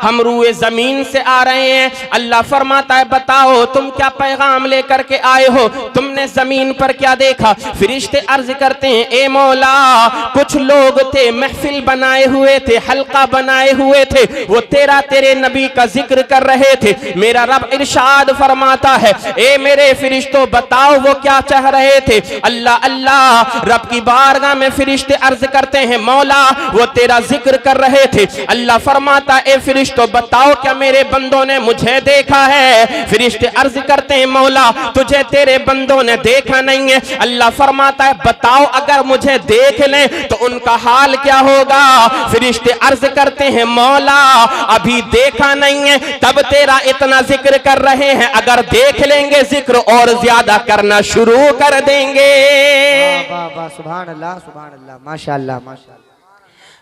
हम रूए जमीन से आ रहे हैं। अल्लाह फरमाता है बताओ तुम क्या पैगाम लेकर के आए हो, तुमने जमीन पर क्या देखा? फरिश्ते अर्ज करते हैं ए मौला, कुछ लोग थे महफिल बनाए हुए थे, हल्का बनाए हुए थे, वो तेरे नबी का जिक्र कर रहे थे। मेरा रब इरशाद फरमाता है ए मेरे फरिश्तों बताओ वो क्या चाह रहे थे? अल्लाह अल्लाह, रब की बारगाह में फरिश्ते अर्ज करते हैं मौला वो तेरा जिक्र कर रहे थे। अल्लाह फरमाता ए फरिश्तों बताओ क्या मेरे बंदों ने मुझे देखा है? फरिश्ते अर्ज करते हैं मौला तुझे तेरे बंदों ने देखा नहीं है। अल्लाह फरमाता है बताओ अगर मुझे देख लें तो उनका हाल क्या होगा? फरिश्ते अर्ज करते हैं मौला अभी देखा नहीं है तब तेरा इतना जिक्र कर रहे हैं, अगर देख लेंगे जिक्र और ज्यादा करना शुरू कर देंगे। वाह वाह सुभान अल्लाह माशाअल्लाह माशाअल्लाह।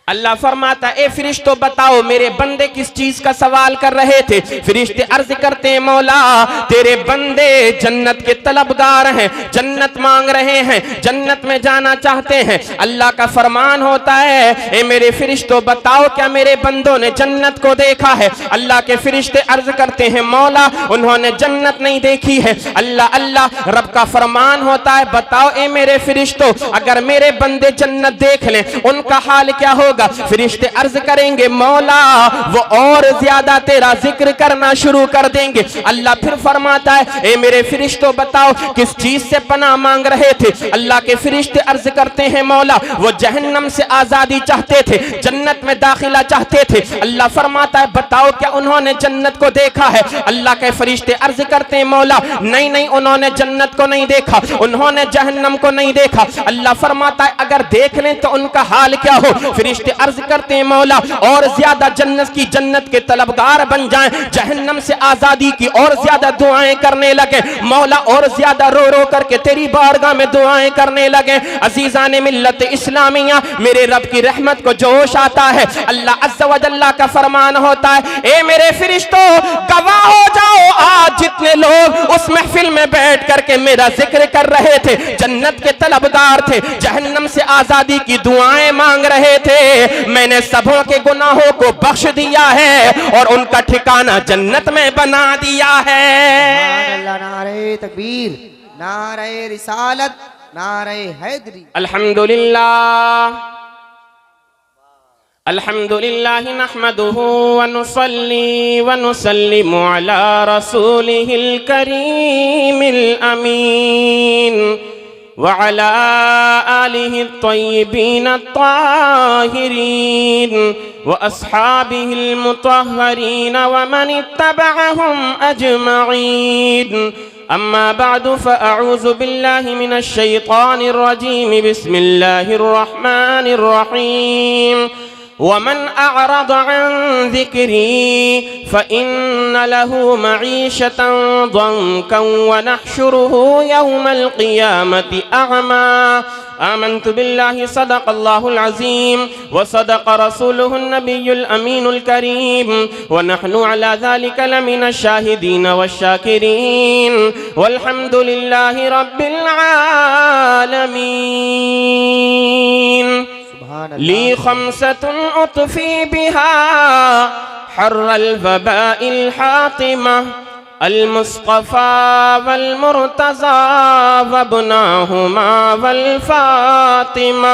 अल्लाह फरमाता ए फरिश्तों बताओ मेरे बंदे किस चीज का सवाल कर रहे थे? फरिश्ते अर्ज करते हैं मौला तेरे बंदे जन्नत के तलबगार हैं, जन्नत मांग रहे हैं, जन्नत में जाना चाहते हैं। अल्लाह का फरमान होता है ए मेरे फरिश्तों बताओ क्या मेरे बंदों ने जन्नत को देखा है? अल्लाह के फरिश्ते अर्ज करते हैं मौला उन्होंने जन्नत नहीं देखी है। अल्लाह अल्लाह, रब का फरमान होता है बताओ ए मेरे फरिश्तों अगर मेरे बंदे जन्नत देख लें उनका हाल क्या हो? फरिश्ते अर्ज करेंगे मौला वो और ज्यादा तेरा जिक्र करना शुरू कर देंगे। अल्लाह फिर फरमाता है ए मेरे फरिश्तों बताओ किस चीज से पनाह मांग रहे थे? अल्लाह के फरिश्ते अर्ज करते हैं मौला वो जहन्नम से आजादी चाहते थे, जन्नत में दाखिला चाहते थे। अल्लाह फरमाता है बताओ क्या उन्होंने जन्नत को देखा है? अल्लाह के फरिश्ते अर्ज करते हैं मौला नहीं नहीं उन्होंने जन्नत को नहीं देखा, उन्होंने जहन्नम को नहीं देखा। अल्लाह फरमाता है अगर देख लें तो उनका हाल क्या हो? फरिश्ते अर्ज करते हैं मौला और ज्यादा जन्नत के तलबगार बन जाएं, जहन्नम से आजादी की और ज्यादा दुआएं करने लगे मौला, और ज्यादा रो रो करके तेरी बारगाह में दुआएं करने लगे। अजीजान मिल्लत इस्लामिया मेरे रब की रहमत को जोश आता है। अल्लाह अज़्ज़ा व जल्ला का फरमान होता है ए मेरे फरिश्तों गवाह हो जाओ आज जितने लोग उस महफिल में बैठ करके मेरा जिक्र कर रहे थे, जन्नत के तलबगार थे, जहन्नम से आजादी की दुआएं मांग रहे थे, मैंने सबों के गुनाहों को बख्श दिया है और उनका ठिकाना जन्नत में बना दिया है। नारे तकबीर, नारे रिसालत, नारे हैदरी। अल्हम्दुलिल्लाह अल्हम्दुलिल्लाह नहमदुहु व नुसल्ली व नुसल्लिमु अला रसूलिहिल करीमिल अमीन व अला आलिहि त्वय्यिबीन त्वाहिरीन व अस्हाबिहिल मुतहहरीन व मन इत्तबअहुम अजमईन। अम्मा बअदु फ़अऊज़ु बिल्लाहि मिनश शैतानिर रजीम। बिस्मिल्लाहिर रहमानिर रहीम। वमन अअरद अन ज़िक्री फ़इन्न लहू मईशतन ज़ंकन व नहशुरुहु यौमल क़ियामति अअमा। आमन्तु बिल्लाहि सदक़ल्लाहुल अज़ीम व सदक़ रसूलुहुन नबियुल अमीनुल करीम व नहनु अला ज़ालिका लमिनश शाहिदीन वश्शाकिरीन वल्हम्दुलिल्लाहि रब्बिल आलमीन। ली खम्सतुन उतफ़ी बिहा हर्रल वबाइल हातिमा अल मुस्तफ़ा वल मुर्तज़ा वब्नाहुमा वल फातिमा।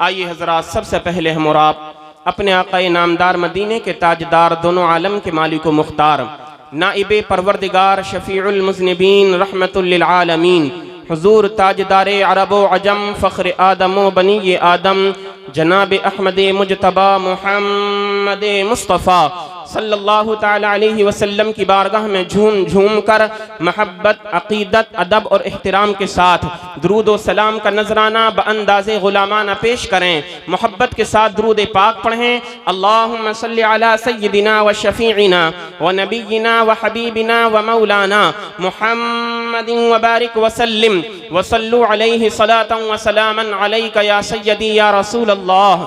आइए हज़रात सबसे पहले हम और आप अपने आक़ाए नामदार मदीने के ताजदार दोनों आलम के मालिक व मुख्तार नाइबे परवरदिगार शफ़ीउल मुज़निबीन रहमतुल लिल आलमीन हुज़ूर ताजदारे अरब व अजम फ़ख्र आदम व बनी आदम जनाब अहमद मुजतबा मुहम्मद मुस्तफ़ा सल्लल्लाहु ताला अलैहि वसल्लम की बारगाह में झूम झूम कर महब्बत, अक़ीदत, अदब और एहतराम के साथ दुरूद व सलाम का नजराना बअंदाज़े ग़ुलामाना पेश करें। मोहब्बत के साथ दुरूद पाक पढ़ें। अल्लाहुम्मा सल्लि अला सय्यिदिना व शफ़ीइना व नबिय्यिना व हबीबिना व मौलाना मुहम्मदिन व बारिक व सल्लिम व सल्लु अलैहि सलातन व सलामन अलैका या सय्यदी या रसूल अल्लाह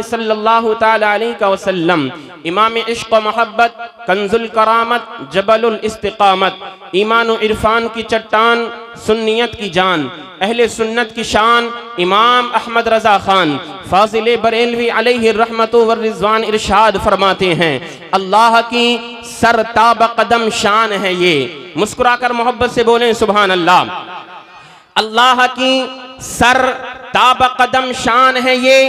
सल्लल्लाहु ताला अलैहि वसल्लम। इमाम इश्क़ व मोहब्बत, कंजुल करामत, जबलुल इस्तिक़ामत, ईमान और इरफान की चट्टान, सुन्नियत की जान, अहले सुन्नत की शान, इमाम अहमद रजा खान फाजिल बरेलवी अलैहि रहमतु व रिज़वान इरशाद फरमाते हैं, अल्लाह की सर ताब कदम शान है ये। मुस्कुराकर मोहब्बत से बोलें सुभान अल्लाह। अल्लाह की सर ताब कदम शान है ये।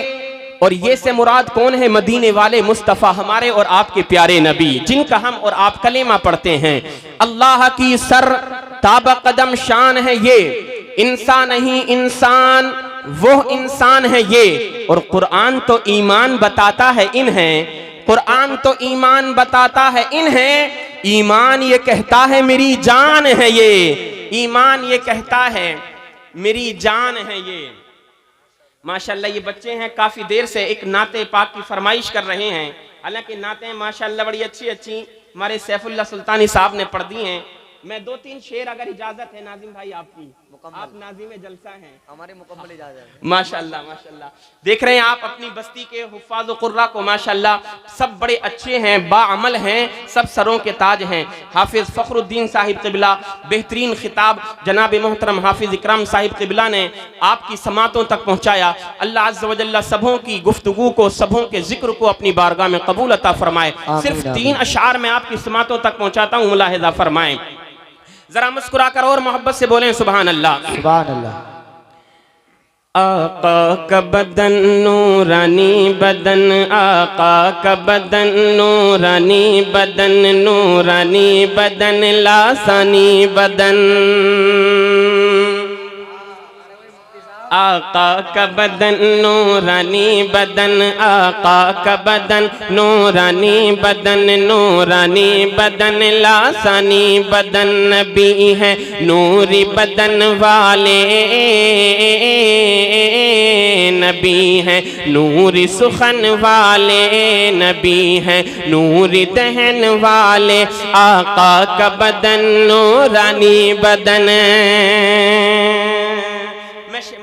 और ये से मुराद कौन है? मदीने वाले मुस्तफ़ा, हमारे और आपके प्यारे नबी, जिनका हम और आप कलेमा पढ़ते हैं। अल्लाह की सर ताब कदम शान है ये, इंसान नहीं इंसान वो इंसान है ये। और कुरान तो ईमान बताता है इन्हें, कुरान तो ईमान बताता है इन्हें। ईमान ये कहता है मेरी जान है ये, ईमान ये कहता है मेरी जान है ये। माशाल्लाह ये बच्चे हैं, काफ़ी देर से एक नाते पाक की फरमाइश कर रहे हैं। हालांकि नाते माशाल्लाह बड़ी अच्छी अच्छी हमारे सैफुल्लाह सुल्तानी साहब ने पढ़ दी हैं। मैं 2-3 शेर अगर इजाज़त है नाजिम भाई आपकी, आप नाजिम जलसा हैं, हमारे मुकम्मल इजाज़त है। माशाल्लाह माशाल्लाह। देख रहे हैं आप अपनी बस्ती के हुफ़ाज़ व क़ुर्रा को, माशाल्लाह सब बड़े अच्छे हैं, बाअमल हैं, सब सरों के ताज हैं। हाफिज़ फ़खरुद्दीन साहिब क़िबला, बेहतरीन खिताब जनाब मोहतरम हाफिज़ इकराम साहिब क़िबला ने आपकी समातों तक पहुँचाया। अल्लाह अज़्ज़ व जल्ल सबों की गुफ्तगू को, सबों के ज़िक्र को अपनी बारगाह में कबूल अता फरमाए। सिर्फ 3 अशार में आपकी समातों तक पहुँचाता हूँ, मुलाहिज़ा फरमाएँ। जरा मुस्कुरा कर और मोहब्बत से बोलें सुभान अल्लाह। सुभान अल्लाह। आका का बदन नूरानी बदन, आका का बदन नूरानी बदन, नूरानी बदन लासानी बदन। आका का बदन नूरानी बदन, आका का बदन नूरानी बदन, नूरानी बदन लासानी बदन। नबी है नूरी बदन वाले, नबी है नूरी सुखन वाले, नबी है नूरी दहन वाले। आका का बदन नूरानी बदन।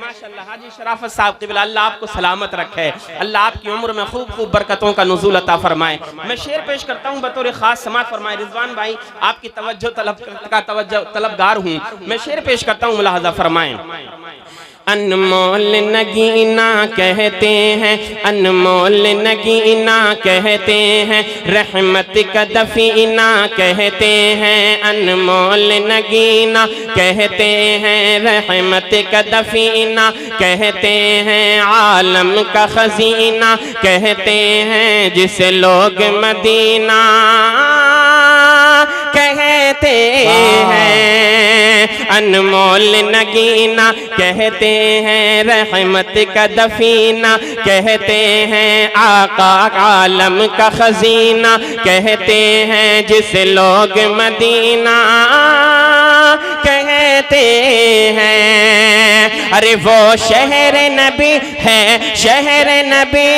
माशाअल्लाह हाजी शराफत साहब क़िबला, अल्लाह आपको सलामत रखे, अल्लाह आपकी उम्र में खूब खूब बरकतों का नुज़ूल अता फरमाए। मैं शेर पेश करता हूँ, बतौर ख़ास समाअत फरमाए। रिजवान भाई आपकी तवज्जो तलबगार हूँ, मैं शेर पेश करता हूँ, मुलाहज़ा फरमाएं। अनमोल नगीना कहते हैं, अनमोल नगीना कहते हैं, रहमत का दफीना कहते हैं। अनमोल नगीना कहते हैं, रहमत का दफीना कहते हैं। आलम का खजीना कहते हैं, जिसे लोग मदीना कहते हैं। अनमोल नगीना कहते हैं, रहमत का दफीना कहते हैं। आका आलम का खजीना कहते हैं, जिसे लोग मदीना कहते हैं। अरे वो शहर नबी है, शहर नबी,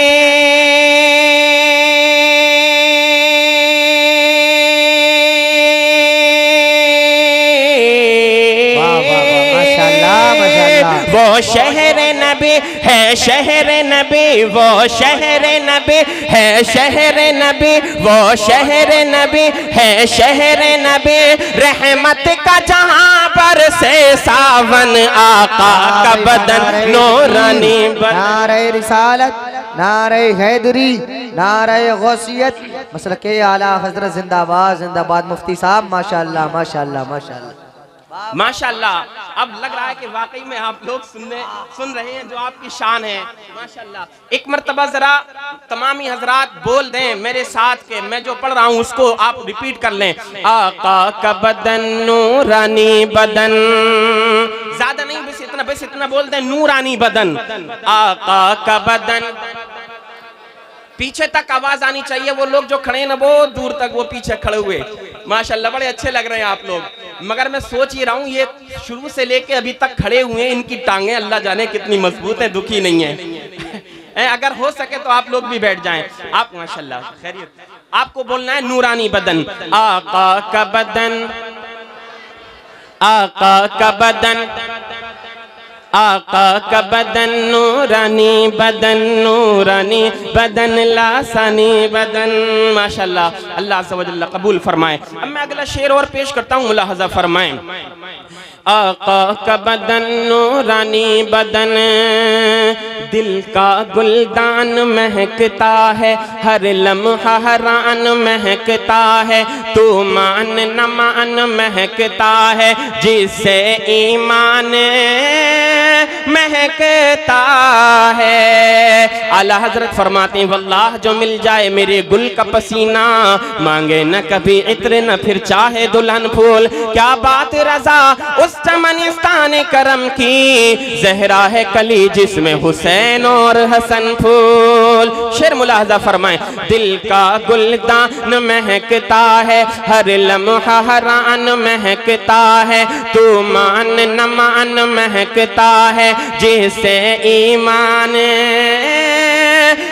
वो शहर नबी है, शहर नबी, वो शहर नबी है, शहर नबी, वो शहर नबी है, शहर नबी। रहमत का जहां पर से सावन, आका का बदन नूरानी बदन। नारे रिसालत, नारे हैदरी, नारे गौसियत, मसलके आला हजरत जिंदाबाद जिंदाबाद। मुफ्ती साहब माशाअल्लाह माशाअल्लाह माशाअल्लाह माशाअल्लाह। अब लग रहा है कि वाकई में आप लोग सुन रहे हैं जो आपकी शान है, माशाअल्लाह। एक मर्तबा जरा तमामी हजरात बोल दें मेरे साथ के, मैं जो पढ़ रहा हूँ उसको आप रिपीट कर लें। आका का बदन नूरानी बदन, ज्यादा नहीं, बस इतना बोल दें, नूरानी बदन। आका का बदन, पीछे तक आवाज आनी चाहिए। वो लोग जो खड़े ना, वो दूर तक, वो पीछे खड़े हुए, माशाल्लाह बड़े अच्छे लग रहे हैं आप लोग। मगर मैं सोच ही रहा हूँ, ये शुरू से लेके अभी तक खड़े हुए हैं, इनकी टांगे अल्लाह जाने कितनी मजबूत है, दुखी नहीं है। अगर हो सके तो आप लोग भी बैठ जाएं। आप माशाल्लाह खैरियत, आपको बोलना है नूरानी बदन। आका का बदन, आका का बदन, आका का बदन नूरानी, बदन नूरानी, बदन लासानी, बदन। माशाल्लाह, अल्लाह अज़्ज़ व जल्ल कबूल फरमाए। अब मैं अगला शेर और पेश करता हूँ, मुलाहज़ा फरमाएं। आका का बदन नूरानी बदन, दिल का गुलदान महकता है, हर लम्हा हरान महकता है, तू मान न मान महकता है, जिससे ईमान महकता है। आला हजरत फरमाते हैं, वल्लाह जो मिल जाए मेरे गुल का पसीना, मांगे न कभी इत्र न फिर चाहे दुल्हन फूल। क्या बात रजा उस चमनिस्तान करम की, जहरा है कली जिसमें हुसैन और हसन फूल। शेर मुलाहजा फरमाएं। दिल का गुलदान महकता है, हर लम्हा हरान महकता है, तू मान न मान महकता है, जिससे ईमान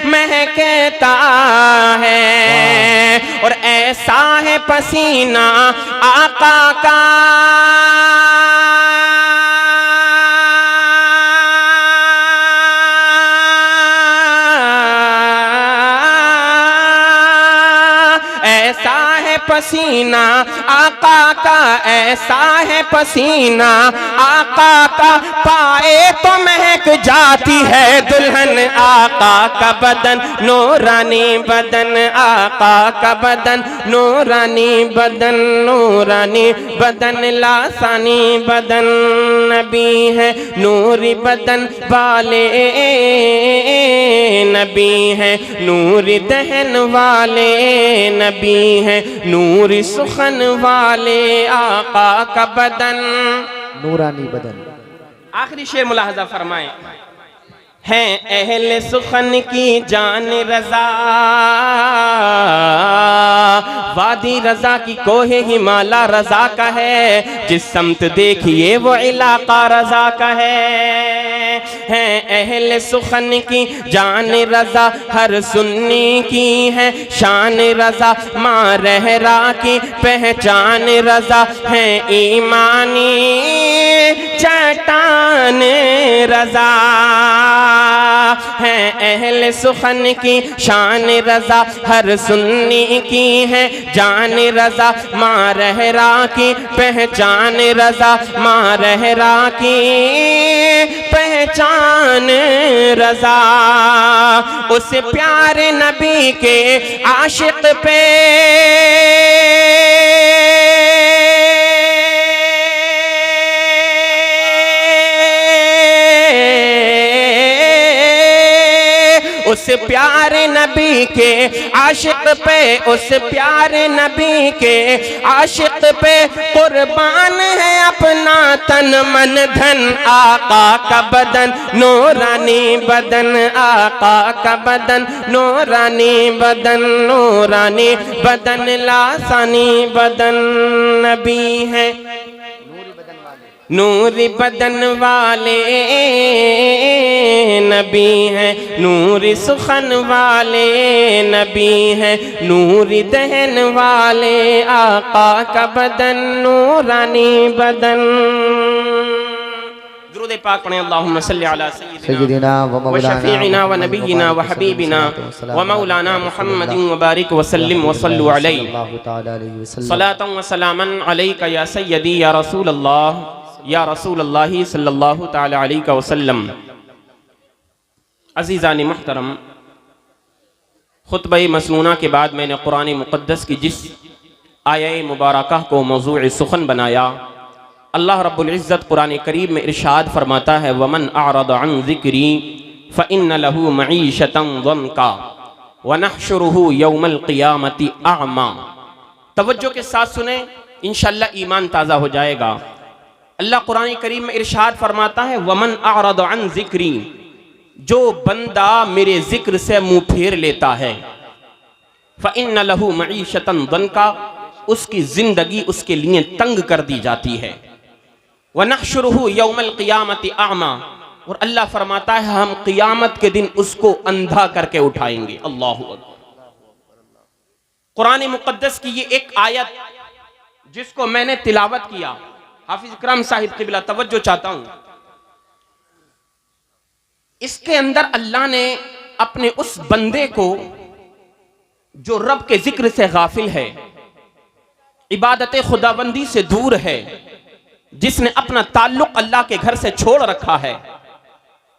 महकता है। और ऐसा है पसीना आका का, ऐसा है पसीना आका का, ऐसा है पसीना आका का, पाए तो महक जाती है दुल्हन। आका का बदन नूरानी बदन, आका का बदन नूरानी बदन, नूरानी बदन लासानी बदन। नबी है नूरी बदन वाले, नबी है नूरी दहन वाले, नबी है नूरी सुखन वाले, आका का बदन नूरानी बदन। आखिरी शेर मुलाहजा फरमाएं। हैं अहले सुखन की जान रजा, वादी रजा की कोहे हिमाला रजा का है, जिस समत देखिए वो इलाका रजा का है। हैं अहले सुखन की जान रजा, हर सुन्नी की है शान रजा, माँ रहरा की पहचान रजा, है ईमानी चट्टान रजा। है अहले सुखन की शान रजा, हर सुन्नी की है जान रजा, माँ रहरा की पहचान रजा, माँ रहरा की पहचान रजा। उस प्यारे नबी के आशिक पे उस प्यारे नबी के आशिक पे, उस प्यारे नबी के आशिक पे कुर्बान है अपना तन मन धन। आका का बदन नूरानी बदन, आका का बदन नूरानी बदन, नूरानी बदन लासानी बदन। नबी है नूरी बदन वाले, नबी है नूरी सुखन वाले, नबी है नूरी दहन वाले, आका का बदन नूरानी बदन। दुरूद पाक पढ़ें। अल्लाहुम्मा सल्ली अला सय्यिदिना व शफीइना व नबीना व हबीबिना व मौलाना मुहम्मदिन व बारिक व सल्लिम व सल्लु अलैहि सलातन व सलामन अलैका या सय्यदी या रसूल अल्लाह, या रसूल अल्लाह सल्लल्लाहु तआला अलैहि वसल्लम। अज़ीज़ान मुहतरम, खुतबा मसनूना के बाद मैंने कुरान मुक़द्दस की जिस आया मुबारका को मौज़ूअ सुखन बनाया, अल्लाह रब्बुल इज़्ज़त कुरान करीम में इरशाद फरमाता है, वमन अअरद अन ज़िक्री फ़इन्न लहू मईशतन ज़न्का व नहशुरुहु यौमल क़ियामति अअमा। तवज्जो के साथ सुने, इंशाअल्लाह ईमान ताज़ा हो जाएगा। अल्लाह कुरान करीम में इरशाद फरमाता है, वमन अअरद अन ज़िक्री, जो बंदा मेरे जिक्र से मुंह फेर लेता है, फ़इन्न लहू मईशतन ज़न्का, उसकी जिंदगी उसके लिए तंग कर दी जाती है। व नहशुरुहु यौमल क़ियामति अअमा, और अल्लाह फरमाता है हम क़ियामत के दिन उसको अंधा करके उठाएंगे। अल्लाहु अकबर। कुरान मुक़द्दस की ये एक आयत जिसको मैंने तिलावत किया, हाफिज इकराम साहिब क़िबला तवज्जो चाहता हूँ, इसके अंदर अल्लाह ने अपने उस बंदे को जो रब के जिक्र से गाफिल है, इबादत खुदाबंदी से दूर है, जिसने अपना ताल्लुक अल्लाह के घर से छोड़ रखा है,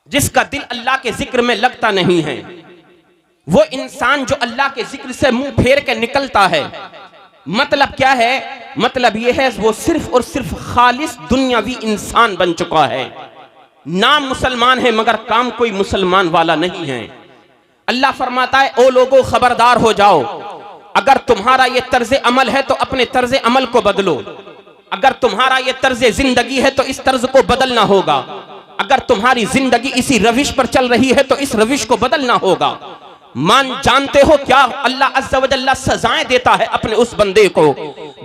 जिसका दिल अल्लाह के जिक्र में लगता नहीं है, वो इंसान जो अल्लाह के जिक्र से मुंह फेर के निकलता है, मतलब क्या है? मतलब यह है वो सिर्फ और सिर्फ खालिस दुनियावी इंसान बन चुका है। नाम मुसलमान है मगर काम कोई मुसलमान वाला नहीं है। अल्लाह फरमाता है, ओ लोगों खबरदार हो जाओ, अगर तुम्हारा ये तर्ज अमल है तो अपने तर्ज अमल को बदलो, अगर तुम्हारा ये तर्ज जिंदगी है तो इस तर्ज को बदलना होगा, अगर तुम्हारी जिंदगी इसी रविश पर चल रही है तो इस रविश को बदलना होगा। जानते हो क्या अल्लाह अज़्ज़ा व जल्ला सजाएं देता है अपने उस बंदे को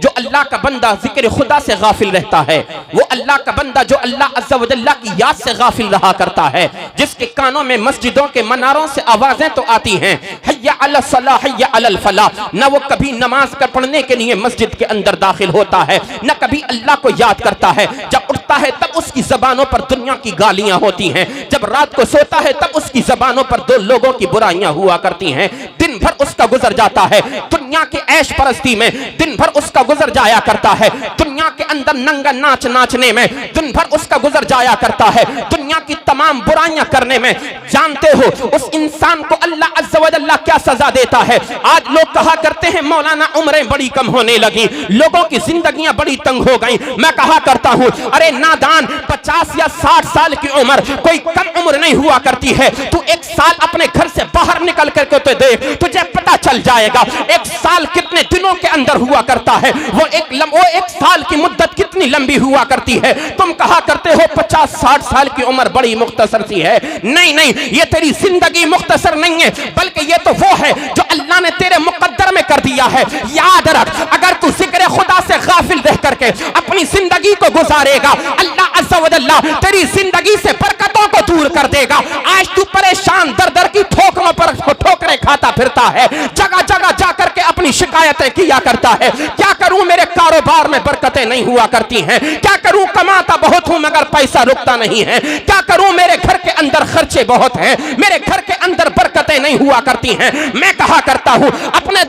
जो अल्लाह का बंदा जिक्र खुदा से गाफिल रहता है, वो अल्लाह का बंदा जो अल्लाह अज़्ज़ा व जल्ला की याद से गाफिल रहा करता है, जिसके कानों में मस्जिदों के मनारों से आवाजें तो आती हैं, हय्या अला सलाह हय्या अलल फलाह, न वो कभी नमाज कर पढ़ने के लिए मस्जिद के अंदर दाखिल होता है, न कभी अल्लाह को याद करता है। जब उठता है तब उसकी जबानों पर दुनिया की गालियां होती हैं, जब रात को सोता है तब उसकी जबानों पर दो लोगों की बुराइयां हुआ करती हैं। दिन भर उसका गुजर जाता है दुनिया के ऐश परस्ती में, दिन भर उसका गुजर जाया करता है दुनिया के अंदर नंगा नाच नाचने में, दिन भर उसका गुजर जाया करता है दुनिया की तमाम बुराइयां करने में। जानते हो उस इंसान को अल्लाह अज़्ज़ा व जल्ला क्या सजा देता है? आज लोग कहा करते हैं मौलाना उम्रें बड़ी कम होने लगी, लोगों की जिंदगियां बड़ी तंग हो गई। मैं कहा करता हूं, अरे नादान, 50 या 60 साल की उम्र कोई कम उम्र नहीं हुआ करती है। तू एक साल अपने घर से बाहर निकल करके तो देख, तुझे पता चल जाएगा एक साल कितने दिनों के अंदर हुआ करता है, वो एक साल की मुद्दत कितनी लंबी हुआ करती है। तुम कहा करते हो 50-60 साल की उम्र बड़ी मुख्तसर सी है। नहीं नहीं, ये तेरी जिंदगी मुख्तसर नहीं है, बल्कि ये तो वो है जो अल्लाह ने तेरे मुकद्दर में कर दिया है। याद रख, अगर तू जिक्र खुदा से गाफिल रह करके अपनी जिंदगी को गुजारेगा, अल्लाह अज़्ज़ा व जल्ला तेरी जिंदगी से बरकतों को दूर कर देगा। आज तू परेशान दर दर की ठोकरों पर ठोकरें खाता फिरता है, जगह जगह जाकर के अपनी शिकायतें किया करता है, क्या करूं मेरे कारोबार में बरकतें नहीं हुआ करती हैं, क्या करूं कमाता बहुत हूं मगर पैसा रुकता नहीं है, क्या करूं मेरे घर के अंदर खर्चे बहुत हैं, मेरे घर के अंदर बरकतें नहीं हुआ करती हैं। मैं कहा करता हूं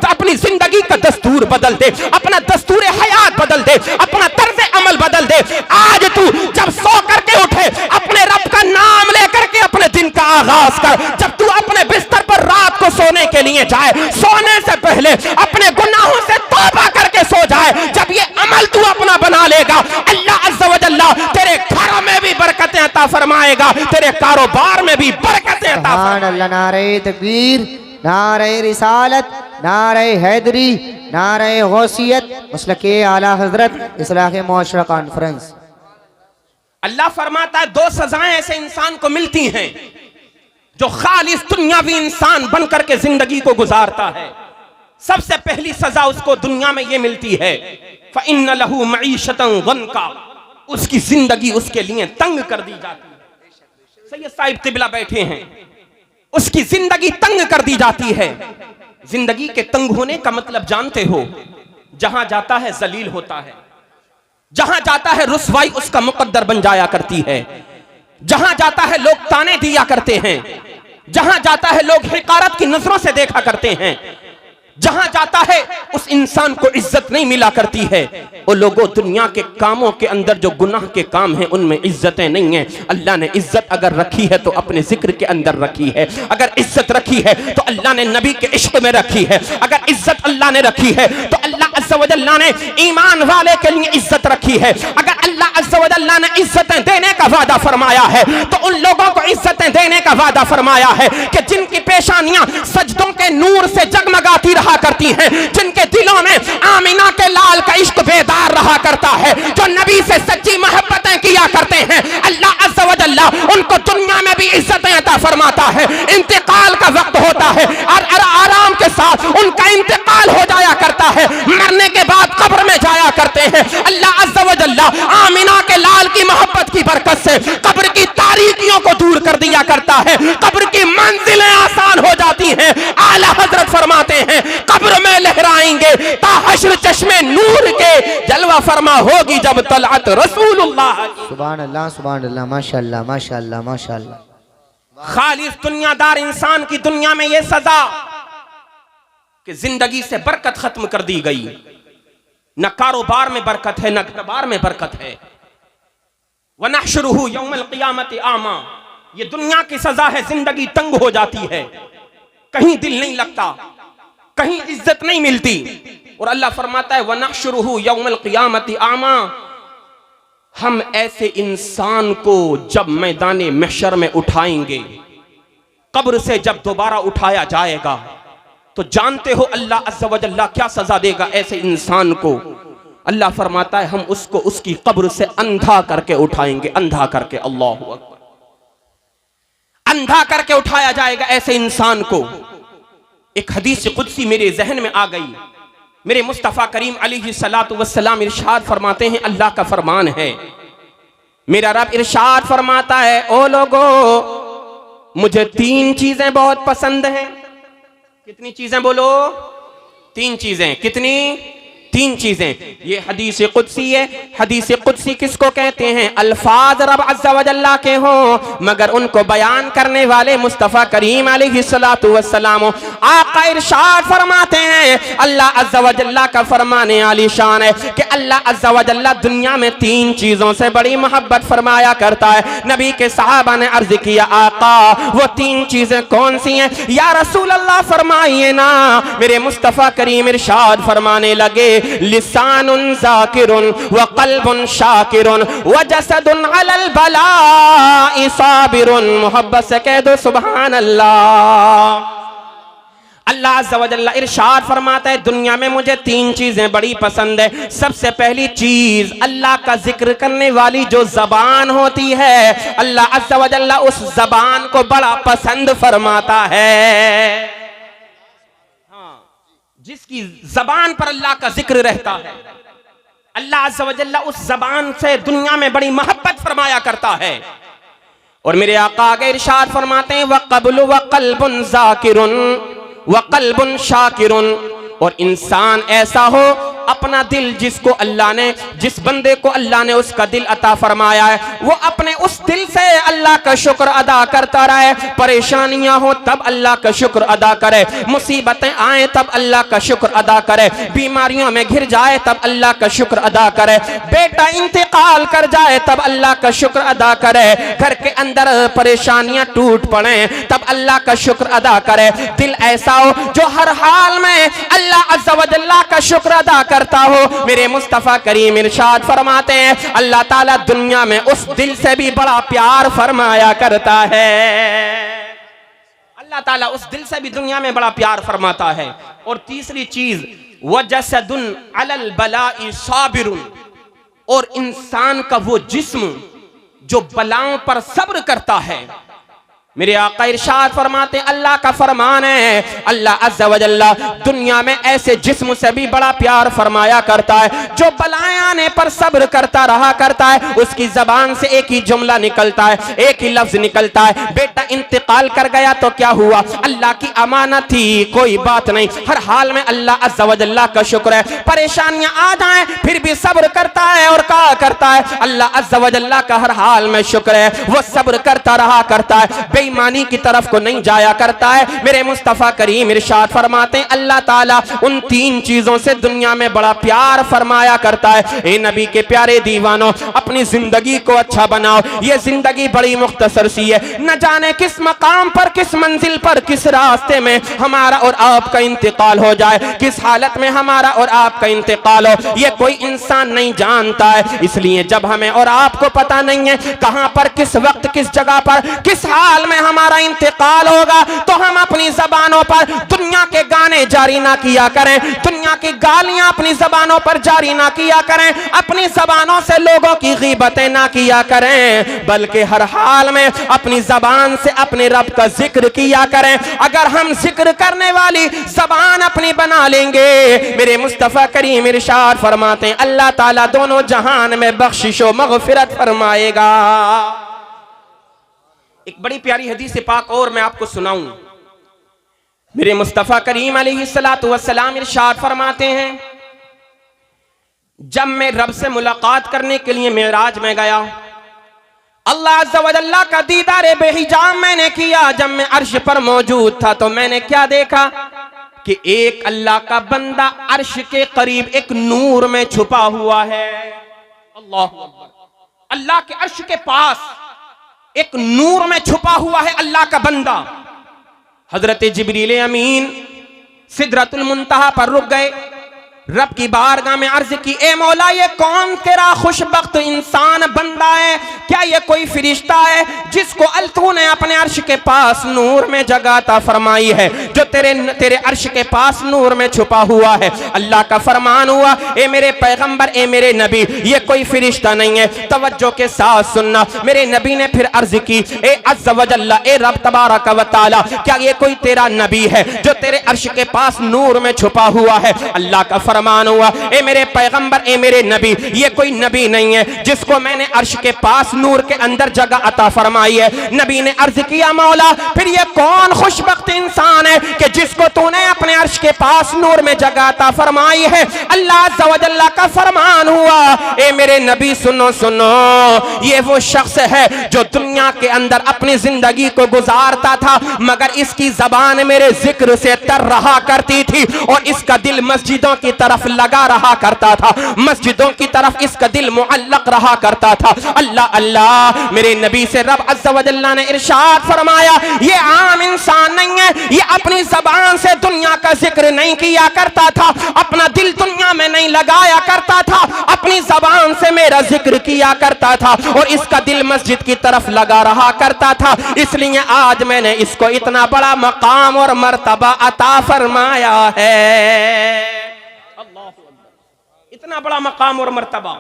अपनी जिंदगी का दस्तूर बदल दे, अपना दस्तूर हयात बदल दे, अपना तर्ज अमल बदल दे। आज तू जब सो करके उठे अपने रब का नाम लेकर के अपने दिन का आगाज कर। जब तू अपने बिस्तर पर रात को सोने के लिए जाए, सोने से पहले अपने गुनाहों से तौबा करके सो जाए। जब ये अमल तू अपना बना लेगा, अल्लाह अज़्ज़ा व जल्ला तेरे घरों में भी बरकतें अता फरमाएगा, तेरे कारोबार में भी बरकतें अता फरमाएगा। अल्लाह, नारे तकबीर, नारे रिसालत, नारे हैदरी, नारे गौसियत, मसलके आला हजरत इस्लाह मुआशरा कॉन्फ्रेंस। अल्लाह फरमाता है, दो सजाएं ऐसे इंसान को मिलती हैं जो खालिस दुनियावी इंसान बनकर के जिंदगी को गुजारता है। सबसे पहली सजा उसको दुनिया में ये मिलती है, फ़इन्न लहू मईशतन गन्का, उसकी जिंदगी उसके लिए तंग कर दी जाती है। सैयद साहिब तिबला बैठे हैं, उसकी जिंदगी तंग कर दी जाती है। जिंदगी के तंग होने का मतलब जानते हो? जहां जाता है जलील होता है, जहां जाता है रुसवाई उसका मुकद्दर बन जाया करती है, जहां जाता है लोग ताने दिया करते हैं, जहां जाता है लोग हिकारत की नजरों से देखा करते हैं, जहां जाता है उस इंसान को इज्जत नहीं मिला करती है। वो लोगों दुनिया के कामों के अंदर जो गुनाह के काम हैं उनमें इज्जतें नहीं है। अल्लाह ने इज्जत अगर रखी है तो अपने जिक्र के अंदर रखी है, अगर इज्जत रखी है तो अल्लाह ने नबी के इश्क में रखी है, अगर इज्जत अल्लाह ने रखी है तो अल्लाह अज़्ज़ा व जल्ला ने ईमान वाले के लिए इज्जत रखी है। अगर अल्लाह अज़्ज़ा व जल्ला ने इज्जतें देने का वादा फरमाया है तो उन लोगों को इज्जतें देने का वादा फरमाया है कि जिनकी पेशानियां सजदों के नूर से जगमगाती रहा करती हैं, जिनके दिलों में आमिना के लाल का इश्क बेदार रहा करता है, जो नबी से सच्ची मोहब्बतें किया करते हैं, अल्लाह अज़्ज़ा व जल्ला उनको दुनिया में भी इज्जतें अता फरमाता है। इंतकाल का वक्त होता है और आराम के साथ उनका इंतकाल हो जाया करता है, मरने के बाद कब्र में जाया करते हैं। अल्लाह अज़्ज़ा व जल्ला आमिना के लाल की मोहब्बत की बरकत से कब्र की तारीकियों को दूर कर दिया करता है, कब्र की मंजिलें आसान हो जाती हैं। आला हजरत फरमाते हैं, कब्र में लहराएंगे ताहश्र चश्मे नूर के, जलवा फरमा होगी जब तलअत रसूलुल्लाह। सुभान अल्लाह, सुभान अल्लाह, माशाअल्लाह, माशाअल्लाह, माशाअल्लाह। खालिस दुनियादार इंसान की दुनिया में यह सजा कि जिंदगी से बरकत खत्म कर दी गई, न कारोबार में बरकत है, न कारोबार में बरकत है। वनहशुरुहु यौमल क़ियामति आमा, ये दुनिया की सजा है। जिंदगी तंग हो जाती है, कहीं दिल नहीं लगता, कहीं इज्जत नहीं मिलती। और अल्लाह फरमाता है वनहशुरुहु यौमल क़ियामति आमा, हम ऐसे इंसान को जब मैदाने महशर में उठाएंगे, कब्र से जब दोबारा उठाया जाएगा, तो जानते हो अल्लाह अज़्ज़ा व जल्ला क्या सजा देगा ऐसे इंसान को। अल्लाह फरमाता है हम उसको उसकी कब्र से अंधा करके उठाएंगे, अंधा करके। अल्लाहु अकबर, अंधा करके उठाया जाएगा ऐसे इंसान को। एक हदीस कुदसी मेरे जहन में आ गई। मेरे मुस्तफ़ा करीम अलैहिस्सलातु वस्सलाम इरशाद फरमाते हैं, अल्लाह का फरमान है, मेरा रब इरशाद फरमाता है, ओ लोगो मुझे 3 चीजें बहुत पसंद हैं। कितनी चीजें बोलो? 3 चीजें। कितनी? 3 चीजें। ये हदीस कुदसी है। हदीस कुदसी किसको कहते हैं? अल्फाज रब अज़्ज़ा व जल्ला के हों, मगर उनको बयान करने वाले मुस्तफ़ा करीम अलैहिस्सलातु वस्सलाम आका इरशाद फरमाते हैं। अल्लाह अज़्ज़ा व जल्ला का फरमाने आली शान है कि अल्लाह अज़्ज़ा व जल्ला दुनिया में 3 चीजों से बड़ी मोहब्बत फरमाया करता है। नबी के सहाबा ने अर्ज किया, आका वो 3 चीजें कौन सी हैं या रसूल अल्लाह? फरमाइए ना। मेरे मुस्तफ़ा करीम इरशाद फरमाने लगे, लिसानुन ज़ाकिरुन व क़ल्बुन शाकिरुन व जसदुन अलल बलाइ साबिरुन। मोहब्बत से कह दो सुभान अल्लाह। अल्लाह अज़्ज़ा व जल्ला इरशाद फरमाता है, दुनिया में मुझे 3 चीजें बड़ी पसंद है। सबसे पहली चीज, अल्लाह का जिक्र करने वाली जो जबान होती है, अल्लाह अज़्ज़ा व जल्ला उस जबान को बड़ा पसंद फरमाता है। जिसकी जबान पर अल्लाह का जिक्र रहता है, अल्लाह अज़्ज़ा व जल्ला उस जबान से दुनिया में बड़ी मोहब्बत फरमाया करता है। और मेरे आका आगे इरशाद फरमाते हैं, व क़ब्लु व क़ल्बुन ज़ाकिरुन व क़ल्बुन शाकिरुन। और इंसान ऐसा हो, अपना दिल जिसको अल्लाह ने, जिस बंदे को अल्लाह ने उसका दिल अता फरमाया है, वो अपने उस दिल से अल्लाह का शुक्र अदा करता रहे। परेशानियां हो तब अल्लाह का शुक्र अदा करे, मुसीबतें आए तब अल्लाह का शुक्र अदा करे, बीमारियों में घिर जाए तब अल्लाह का शुक्र अदा करे, बेटा इंतकाल कर जाए तब अल्लाह का शुक्र अदा करे, घर के अंदर परेशानियां टूट पड़े तब अल्लाह का शुक्र अदा करे। दिल ऐसा हो जो हर हाल में अल्लाह अज़्ज़ा व जल्ला का शुक्र अदा करता हो। मेरे मुस्तफ़ा करीम इरशाद फरमाते हैं, अल्लाह ताला दुनिया में उस दिल से भी बड़ा प्यार फरमाया करता है। अल्लाह ताला उस दिल से भी दुनिया में बड़ा प्यार फरमाता है। और तीसरी चीज, वजसदुन अलल बलाइ साबिरुन। और इंसान का वो जिस्म जो बलाओं पर सब्र करता है। मेरे आका इरशाद फरमाते, अल्लाह का फरमान है, अल्लाह अज़्ज़ा व जल्ला दुनिया में ऐसे जिस्म से भी बड़ा प्यार फरमाया करता है जो बलाएं आने पर सब्र करता रहा करता है। उसकी जबान से एक ही जुमला निकलता है, एक ही लफ्ज निकलता है, बेटा इंतकाल कर गया तो क्या हुआ, अल्लाह की अमानत थी, कोई बात नहीं। हर हाल में अल्लाह अज़्ज़ा व जल्ला का शुक्र है। परेशानियां आ जाएं फिर भी सब्र करता है। और क्या करता है? अल्लाह अज़्ज़ा व जल्ला का हर हाल में शुक्र है, वो सब्र करता रहा करता है, बेईमानी की तरफ को नहीं जाया करता है। मेरे मुस्तफ़ा करीम इरशाद फरमाते हैं, अल्लाह ताला उन 3 चीजों से दुनिया में बड़ा प्यार फरमाया करता है। ए नबी के प्यारे दीवानों, अपनी जिंदगी को अच्छा बनाओ। ये जिंदगी बड़ी मुख्तसर सी है, न जाने किस मकाम पर, किस मंजिल पर, किस रास्ते में हमारा और आपका इंतकाल हो जाए, किस हालत में हमारा और आपका इंतकाल हो, ये कोई इंसान नहीं जानता है। इसलिए जब हमें और आपको पता नहीं है कहां पर, किस वक्त, किस जगह पर, किस हाल में हमारा इंतकाल होगा, तो हम अपनी जबानों पर दुनिया के गाने जारी ना किया करें, दुनिया की गालियां अपनी जबानों पर जारी ना किया करें, अपनी जबानों से लोगों की गीबतें ना किया करें, बल्कि हर हाल में अपनी जबान से अपने रब का जिक्र किया करें। अगर हम जिक्र करने वाली जबान अपनी बना लेंगे, मेरे मुस्तफा करीम इरशाद फरमाते हैं, अल्लाह ताला दोनों जहान में बख्शिशो मगफिरत फरमाएगा। एक बड़ी प्यारी हदीस पाक और मैं आपको सुनाऊं। मेरे मुस्तफ़ा करीम अलैहिस्सलातु वस्सलाम इरशाद फरमाते हैं, जब मैं रब से मुलाकात करने के लिए मेराज में गया अल्लाह अज़्ज़ा व जल्ला का दीदार बेहिजाब मैंने किया। जब मैं अर्श पर मौजूद था तो मैंने क्या देखा कि एक अल्लाह का बंदा अर्श के करीब एक नूर में छुपा हुआ है। अल्लाह अल्लाह के अर्श के पास एक नूर में छुपा हुआ है अल्लाह का बंदा। हजरत जिब्रील अमीन सिदरतुल मुंतहा पर रुक गए, रब की बारगाह में अर्ज की, ए मौला ये कौन तेरा खुशबख्त इंसान बंदा है? क्या ये कोई फरिश्ता है जिसको तूने अपने अर्श के पास नूर में जगह अता फरमाई है, जो तेरे अर्श के पास नूर में छुपा हुआ है? अल्लाह का फरमान हुआ, ए मेरे पैगंबर, ए मेरे नबी, ये कोई फरिश्ता नहीं है। तवज्जो के साथ सुनना। मेरे नबी ने फिर अर्ज की, ए अज़्ज़ा व जल्ला, ए रब तबारक व तआला, क्या ये कोई तेरा नबी है जो तेरे अर्श के पास नूर में छुपा हुआ है? अल्लाह का फरमान हुआ, ए मेरे पैगंबर, ए मेरे नबी, ये कोई नबी नहीं है जिसको मैंने अर्श के पास नूर के अंदर जगह अता फरमाई है। नबी ने अर्ज किया, मौला फिर ये कौन खुशबख्त इंसान है कि जिसको तूने अपने अर्श के पास नूर में जगह अता फरमाई है? अल्लाह अज़्ज़ा व जल्ला का फरमान हुआ, ए मेरे नबी सुनो सुनो, ये वो शख्स है जो दुनिया के अंदर अपनी जिंदगी को गुजारता था मगर इसकी जबान मेरे जिक्र से तर रहा करती थी और इसका दिल मस्जिदों की तरफ लगा रहा करता था, मस्जिदों की तरफ इसका दिल मुअल्लक रहा करता था। अल्लाह अल्लाह, मेरे नबी से रब अज़्ज़ा व जल्ला ने इरशाद फरमाया, ये आम इंसान नहीं है, ये अपनी जबान से दुनिया का जिक्र नहीं किया करता था, अपना दिल दुनिया में नहीं लगाया करता था, अपनी जबान से मेरा जिक्र किया करता था और इसका दिल मस्जिद की तरफ लगा रहा करता था। इसलिए आज मैंने इसको इतना बड़ा मकाम और मर्तबा अता फरमाया है। इतना बड़ा मकाम और मर्तबा,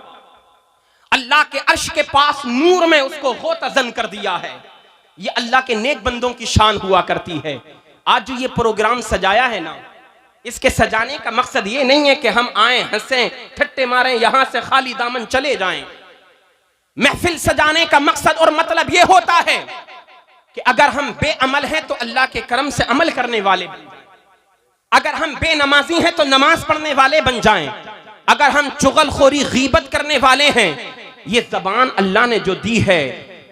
अल्लाह के अर्श के पास नूर में उसको गोतज़न कर दिया है। ये अल्लाह के नेक बंदों की शान हुआ करती है। आज जो ये प्रोग्राम सजाया है ना, इसके सजाने का मकसद ये नहीं है कि हम आए, हंसें, ठट्टे मारें, यहां से खाली दामन चले जाएं। महफिल सजाने का मकसद और मतलब ये होता है कि अगर हम बेअमल हैं तो अल्लाह के करम से अमल करने वाले बन जाएं, अगर हम बेनमाजी हैं तो नमाज पढ़ने वाले बन जाएं, अगर हम चुगलखोरी गीबत करने वाले हैं। ये जबान अल्लाह ने जो दी है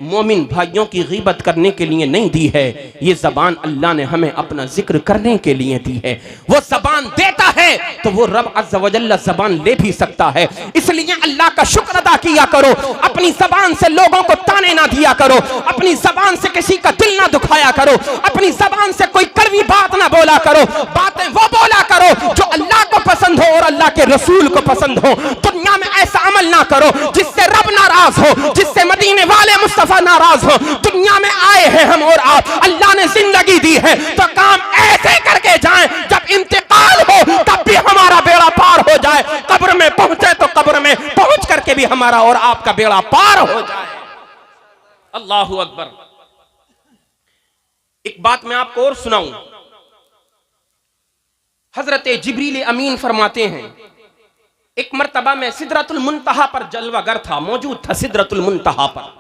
मोमिन भाइयों की गीबत करने के लिए नहीं दी है, ये जबान अल्लाह ने हमें अपना जिक्र करने के लिए दी है। वो जबान देता है तो वो रब अज़्ज़ा व जल्ला जबान ले भी सकता है। इसलिए अल्लाह का शुक्र अदा किया करो, अपनी जबान से लोगों को ताने ना दिया करो, अपनी जबान से किसी का दिल ना दुखाया करो, अपनी जबान से कोई कड़वी बात ना बोला करो, बातें वो बोला करो जो अल्लाह को पसंद हो और अल्लाह के रसूल को पसंद हो। दुनिया में ऐसा अमल ना करो जिससे रब नाराज हो, जिससे मदीने वाले मुस्तफा नाराज हो। दुनिया में आए हैं हम और आप, अल्लाह ने जिंदगी दी है तो काम ऐसे करके जाएं जब इंतकाल हो तब भी हमारा बेड़ा पार हो जाए, कब्र में पहुंचे तो कब्र में पहुंच करके भी हमारा और आपका बेड़ा पार हो जाए। अल्लाहू अकबर। एक बात मैं आपको और सुनाऊं। हजरत जिब्रील अमीन फरमाते हैं, एक मर्तबा में सिदरतुल मुंतहा पर जलवागर था, मौजूद था सिदरतुल मुंतहा पर।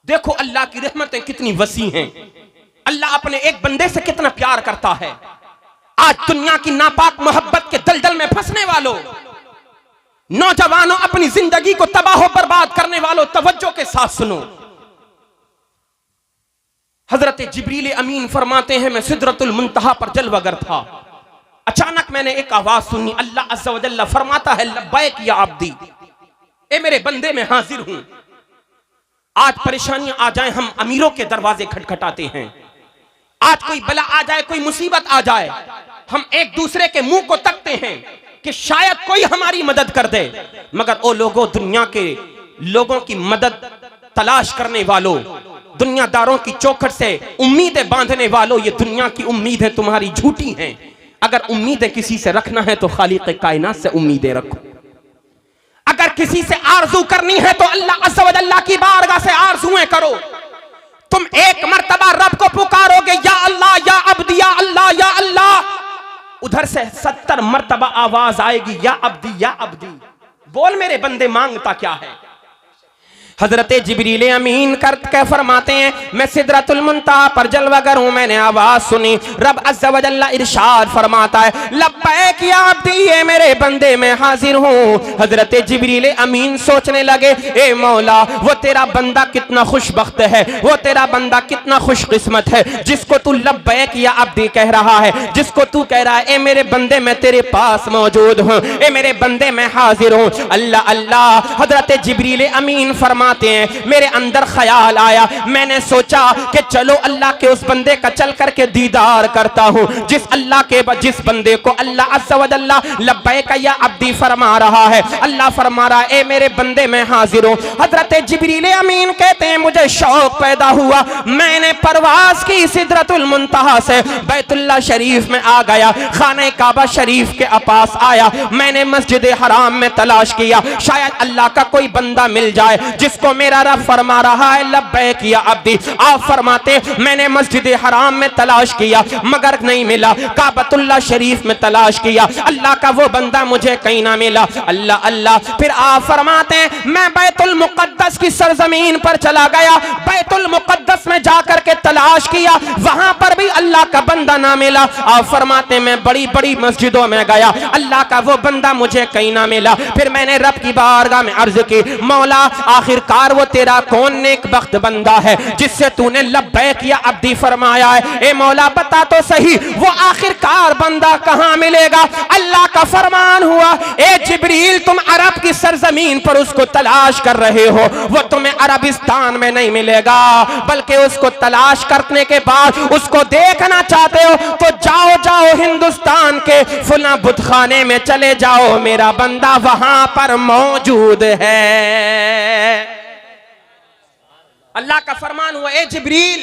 देखो अल्लाह की रहमतें कितनी वसी हैं, अल्लाह अपने एक बंदे से कितना प्यार करता है। आज दुनिया की नापाक मोहब्बत के दलदल में फंसने वालों, नौजवानों, अपनी जिंदगी को तबाह बर्बाद करने वालों, तवज्जो के साथ सुनो। हजरत जिब्रील अमीन फरमाते हैं, मैं सिदरतुल मुंतहा पर जलवागर था, अचानक मैंने एक आवाज सुनी। अल्लाह अज़्ज़ा व जल्ला फरमाता है, लब्बैक या अब्दी, ए मेरे बंदे मैं हाजिर हूं। आज परेशानियां आ जाए हम अमीरों के दरवाजे खटखटाते हैं, आज कोई बला आ जाए, कोई मुसीबत आ जाए, हम एक दूसरे के मुंह को तकते हैं कि शायद कोई हमारी मदद कर दे। मगर ओ लोगों, दुनिया के लोगों की मदद तलाश करने वालों, दुनियादारों की चौखट से उम्मीदें बांधने वालों, ये दुनिया की उम्मीदें तुम्हारी झूठी हैं। अगर उम्मीदें किसी से रखना है तो खालिक़ कायनात से उम्मीदें रखो। अगर किसी से आरजू करनी है तो अल्लाह अज़्ज़ा व जल्ला की बारगाह से आरजूएं करो। तुम एक मर्तबा रब को पुकारोगे, या अल्लाह या अब्दी, या अल्लाह या अल्लाह, उधर से 70 मर्तबा आवाज आएगी, या अब्दी या अब्दी। बोल मेरे बंदे मांगता क्या है। हजरत जिब्रील अमीन कर फरमाते हैं मैं सिदरतुल मुंतहा पर जलवा गर हूं, मैंने आवाज सुनी। रब अज़्ज़ा व जल्ला इरशाद फरमाता है लब्बैक या अब्दी, ये मेरे बंदे मैं हाजिर हूं। हजरत जिब्रील अमीन सोचने लगे ए मौला वो तेरा बंदा कितना खुशबख्त है, वो तेरा बंदा कितना खुशकिस्मत है जिसको तू लब्बैक या अब्दी कह रहा है, जिसको तू कह रहा है ए मेरे बंदे मैं तेरे पास मौजूद हूं, ए मेरे बंदे मैं हाजिर हूं। अल्लाह अल्लाह। हजरत जिब्रील अमीन फरमाते हैं मेरे अंदर ख्याल आया, मैंने सोचा कि चलो अल्लाह के उस बंदे का चल करके दीदार करता हूं जिस बंदे को अल्लाह अज़्ज़ा व जल्ला लब्बैक या अब्दी फरमा रहा है। अल्लाह फरमा रहा है ए मेरे बंदे मैं हाजिर हूं। हजरत जिब्रील अमीन कहते हैं मुझे शौक पैदा हुआ, मैंने परवाज की सिदरतुल मुंतहा से बैतुल्लाह शरीफ में आ गया, खाने काबा शरीफ के पास आया, मैंने मस्जिद हराम में तलाश किया शायद अल्लाह का कोई बंदा मिल जाए जिसको मेरा रब फरमा रहा है लब्बैक या अब्दी। आप फरमाते मैंने मस्जिद हराम में तलाश किया मगर नहीं मिला, काबतुल्लाह शरीफ में तलाश किया, अल्लाह का वो बंदा मुझे कहीं ना मिला। अल्लाह अल्लाह। फिर आप फरमाते हैं मैं बैतुल मुक़द्दस की सरजमीन पर चला गया, बैतुल मुक़द्दस में जाकर के तलाश किया, वहां पर भी अल्लाह का बंदा ना मिला। आप फरमाते मैं बड़ी बड़ी मस्जिदों में गया, अल्लाह का वो बंदा मुझे कहीं ना मिला। फिर मैंने रब की बारगाह में अर्ज की मौला आखिरकार वो तेरा कौन नेकबख्त बंदा है जिससे तूने लब्बैक या अब्दी फरमाया है, ए मौला बता तो सही वो आखिरकार बंदा कहां मिलेगा। अल्लाह का फरमान हुआ ए जिब्रील तुम अरब की सरजमीन पर उसको तलाश कर रहे हो, वो तुम्हें अरबिस्तान में नहीं मिलेगा बल्कि उसको तलाश करने के बाद उसको देखना चाहते हो तो जाओ जाओ हिंदुस्तान के फुला बुतखाने में चले जाओ, मेरा बंदा वहां पर मौजूद है। अल्लाह का फरमान हुआ ए जिब्रील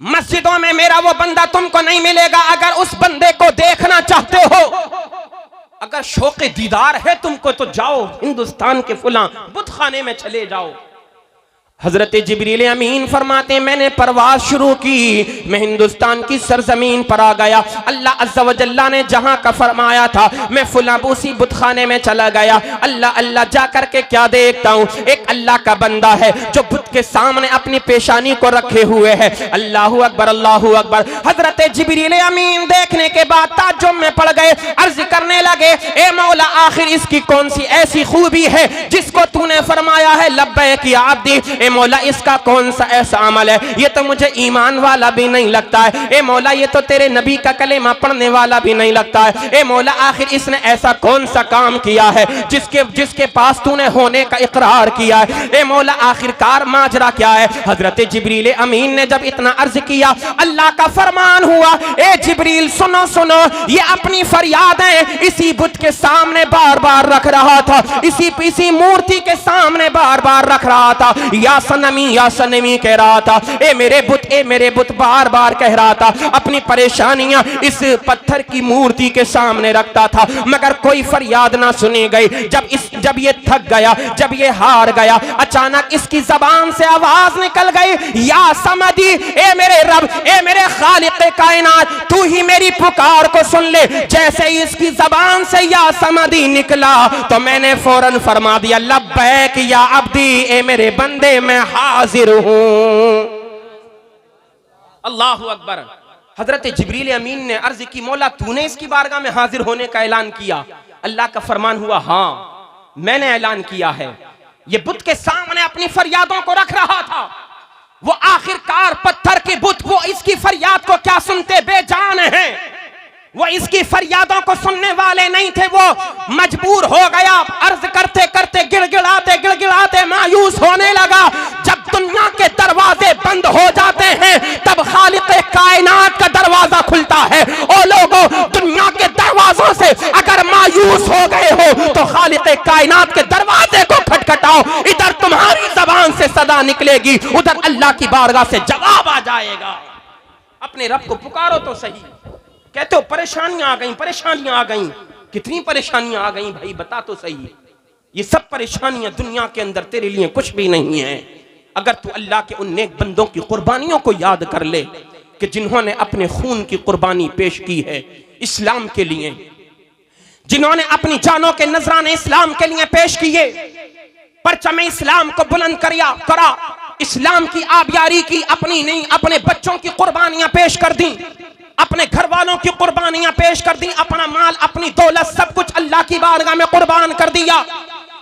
मस्जिदों में मेरा वो बंदा तुमको नहीं मिलेगा, अगर उस बंदे को देखना चाहते हो, अगर शौक़े दीदार है तुमको तो जाओ हिंदुस्तान के फुला बुतखाने में चले जाओ। हजरत जिब्रील अमीन फरमाते हैं मैंने परवाज शुरू की, मैं हिंदुस्तान की सरजमीन पर आ गया, अल्लाह अज़्ज़ा व जल्ला ने जहां का फरमाया था मैं फुलाबूसी बुतखाने में चला गया। अल्लाह अल्लाह जा करके क्या देखता हूं, एक अल्लाह का बंदा है जो बुत के सामने अपनी पेशानी को रखे हुए है। अल्लाहु अकबर अल्लाहु अकबर। हजरत जिब्रील अमीन देखने के बाद ताज्जुब में पड़ गए, अर्ज करने लगे ए मौला आखिर इसकी कौन सी ऐसी खूबी है जिसको तूने फरमाया है लब्बैक या अब्दी, ए मौला इसका कौन सा ऐसा अमल है, ये तो मुझे ईमान वाला भी नहीं लगता है, ए मौला ये तो तेरे नबी का कलेमा पढ़ने वाला भी नहीं लगता है, ए मौला आखिर इसने ऐसा कौन सा काम किया है जिसके पास तूने होने का इकरार किया है, ए मौला आखिरकार माजरा क्या है। हजरत जिब्रील अमीन ने जब इतना अर्ज किया अल्लाह का फरमान हुआ ए जिब्रील सुनो सुनो, ये अपनी फरियादें इसी बुत के सामने बार बार रख रहा था, इसी मूर्ति के सामने बार बार रख रहा था, या सनमी कह रहा था, ए मेरे बुत बार बार कह रहा था, अपनी परेशानियां इस पत्थर की मूर्ति के सामने रखता था मगर कोई फरियाद ना सुनी गई। जब ये थक गया, जब ये हार गया, अचानक इसकी जबान से आवाज निकल गई या समदी, ए मेरे रब, ए मेरे खालिक कायनात, तू ही मेरी पुकार को सुन ले। जैसे ही इसकी जबान से या समदी निकला तो मैंने फौरन फरमा दिया लब्बैक या अब्दी, ए मेरे बंदे मैं हाजिर हूं। अल्लाहु अकबर। हजरत जिब्रील अमीन ने अर्ज की मौला तूने इसकी बारगाह में हाजिर होने का ऐलान किया। अल्लाह का फरमान हुआ हाँ मैंने ऐलान किया है। ये बुत के सामने अपनी फरियादों को रख रहा था, वो आखिरकार पत्थर के बुत वो इसकी फरियाद को क्या सुनते, बेजान हैं, वो इसकी फरियादों को सुनने वाले नहीं थे। वो मजबूर हो गया, अर्ज करते करते गिड़गिड़ाते मायूस होने लगा। जब दुनिया के दरवाजे बंद हो जाते हैं तब खालिक कायनात का दरवाजा खुलता है। ओ लोगों, दुनिया के दरवाजों से अगर मायूस हो गए हो तो खालिक कायनात के दरवाजे को खटखटाओ, इधर तुम्हारी जबान से सदा निकलेगी, उधर अल्लाह की बारगाह से जवाब आ जाएगा। अपने रब को पुकारो तो सही। कहते हो परेशानियां आ गईं, कितनी परेशानियां आ गईं भाई बता तो सही। ये सब परेशानियां दुनिया के अंदर तेरे लिए कुछ भी नहीं है अगर तू अल्लाह के उन नेक बंदों की कुर्बानियों को याद कर ले कि जिन्होंने अपने खून की कुर्बानी पेश की है इस्लाम के लिए, जिन्होंने अपनी जानों के नजराने इस्लाम के लिए पेश किए। परचम इस्लाम को बुलंद करा, इस्लाम की आबियारी की, अपनी नहीं अपने बच्चों की कुर्बानियां पेश कर दी, अपने घर वालों की कुर्बानियां पेश कर दी, अपना माल अपनी दौलत सब कुछ अल्लाह की बारगाह में कुर्बान कर दिया।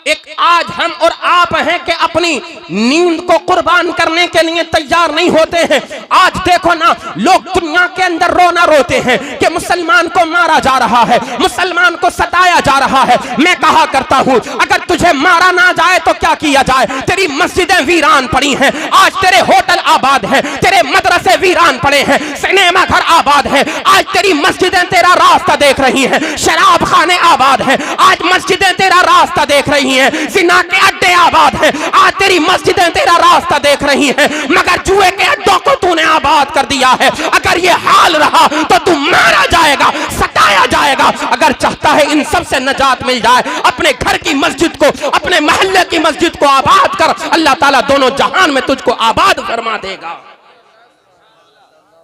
एक आज हम और आप हैं कि अपनी नींद को कुर्बान करने के लिए तैयार नहीं होते हैं। आज देखो ना, लोग दुनिया के अंदर रोना रोते हैं कि मुसलमान को मारा जा रहा है, मुसलमान को सताया जा रहा है। मैं कहा करता हूं, अगर तुझे मारा ना जाए तो क्या किया जाए? तेरी मस्जिदें वीरान पड़ी हैं, आज तेरे होटल आबाद हैं, तेरे मदरसे वीरान पड़े हैं, सिनेमा घर आबाद है, आज तेरी मस्जिदें तेरा रास्ता देख रही हैं, शराब खाने आबाद हैं, आज मस्जिदें तेरा रास्ता देख रही हैं, जिना के अड्डे आबाद हैं, आज तेरी मस्जिदें तेरा रास्ता देख रही हैं, मगर जुए के अड्डों को तूने आबाद कर दिया है। अगर ये हाल रहा तो तू मारा जाएगा, सताया जाएगा। अगर चाहता है इन सब से नजात मिल जाए, अपने घर की मस्जिद को, अपने मोहल्ले की मस्जिद को आबाद कर, अल्लाह ताला दोनों जहान में तुझको आबाद फरमा देगा।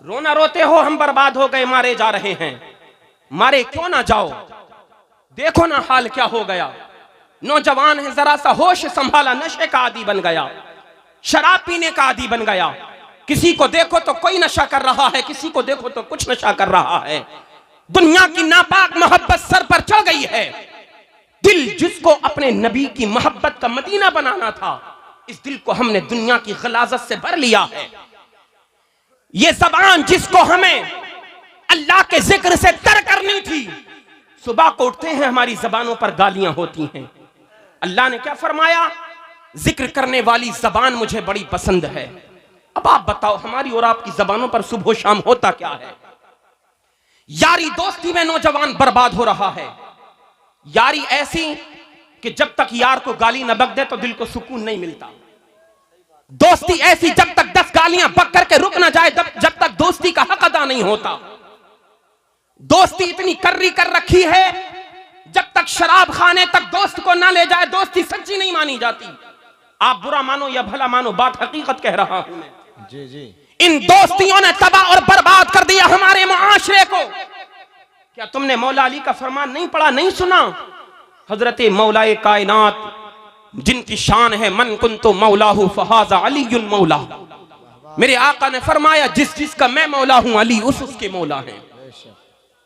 रोना रोते हो हम बर्बाद हो गए, मारे जा रहे हैं। मारे क्यों ना जाओ, देखो ना हाल क्या हो गया। नौजवान है, जरा सा होश संभाला, नशे का आदी बन गया, शराब पीने का आदी बन गया। किसी को देखो तो कोई नशा कर रहा है, किसी को देखो तो कुछ नशा कर रहा है। दुनिया की नापाक मोहब्बत सर पर चढ़ गई है। दिल जिसको अपने नबी की मोहब्बत का मदीना बनाना था, इस दिल को हमने दुनिया की गलाजत से भर लिया है। ये ज़बान जिसको हमें अल्लाह के जिक्र से तर करनी थी, सुबह को उठते हैं हमारी जबानों पर गालियां होती हैं। अल्लाह ने क्या फरमाया? जिक्र करने वाली जबान मुझे बड़ी पसंद है। अब आप बताओ, हमारी और आपकी जबानों पर सुबह शाम होता क्या है? यारी दोस्ती में नौजवान बर्बाद हो रहा है। यारी ऐसी कि जब तक यार को गाली न बक दे तो दिल को सुकून नहीं मिलता। दोस्ती ऐसी, जब तक 10 गालियां बक करके रुक ना जाए, जब तक दोस्ती का हक अदा नहीं होता। दोस्ती इतनी कर्री कर रखी है, जब तक शराब खाने तक दोस्त को ना ले जाए दोस्ती सच्ची नहीं मानी जाती। आप बुरा मानो या भला मानो, बात हकीकत कह रहा हूं मैं। जी जी। इन दोस्तियों ने तबाह और बर्बाद कर दिया हमारे मुआशरे को। क्या तुमने मौला अली का फरमान नहीं पढ़ा, नहीं सुना? हजरत मौलाए कायनात जिनकी शान है, मन कुंतु मौलाहु फहाजा अलीयुल मौला। मेरे आका ने फरमाया, जिस जिसका मैं मौला हूं, अली उसके मौला है।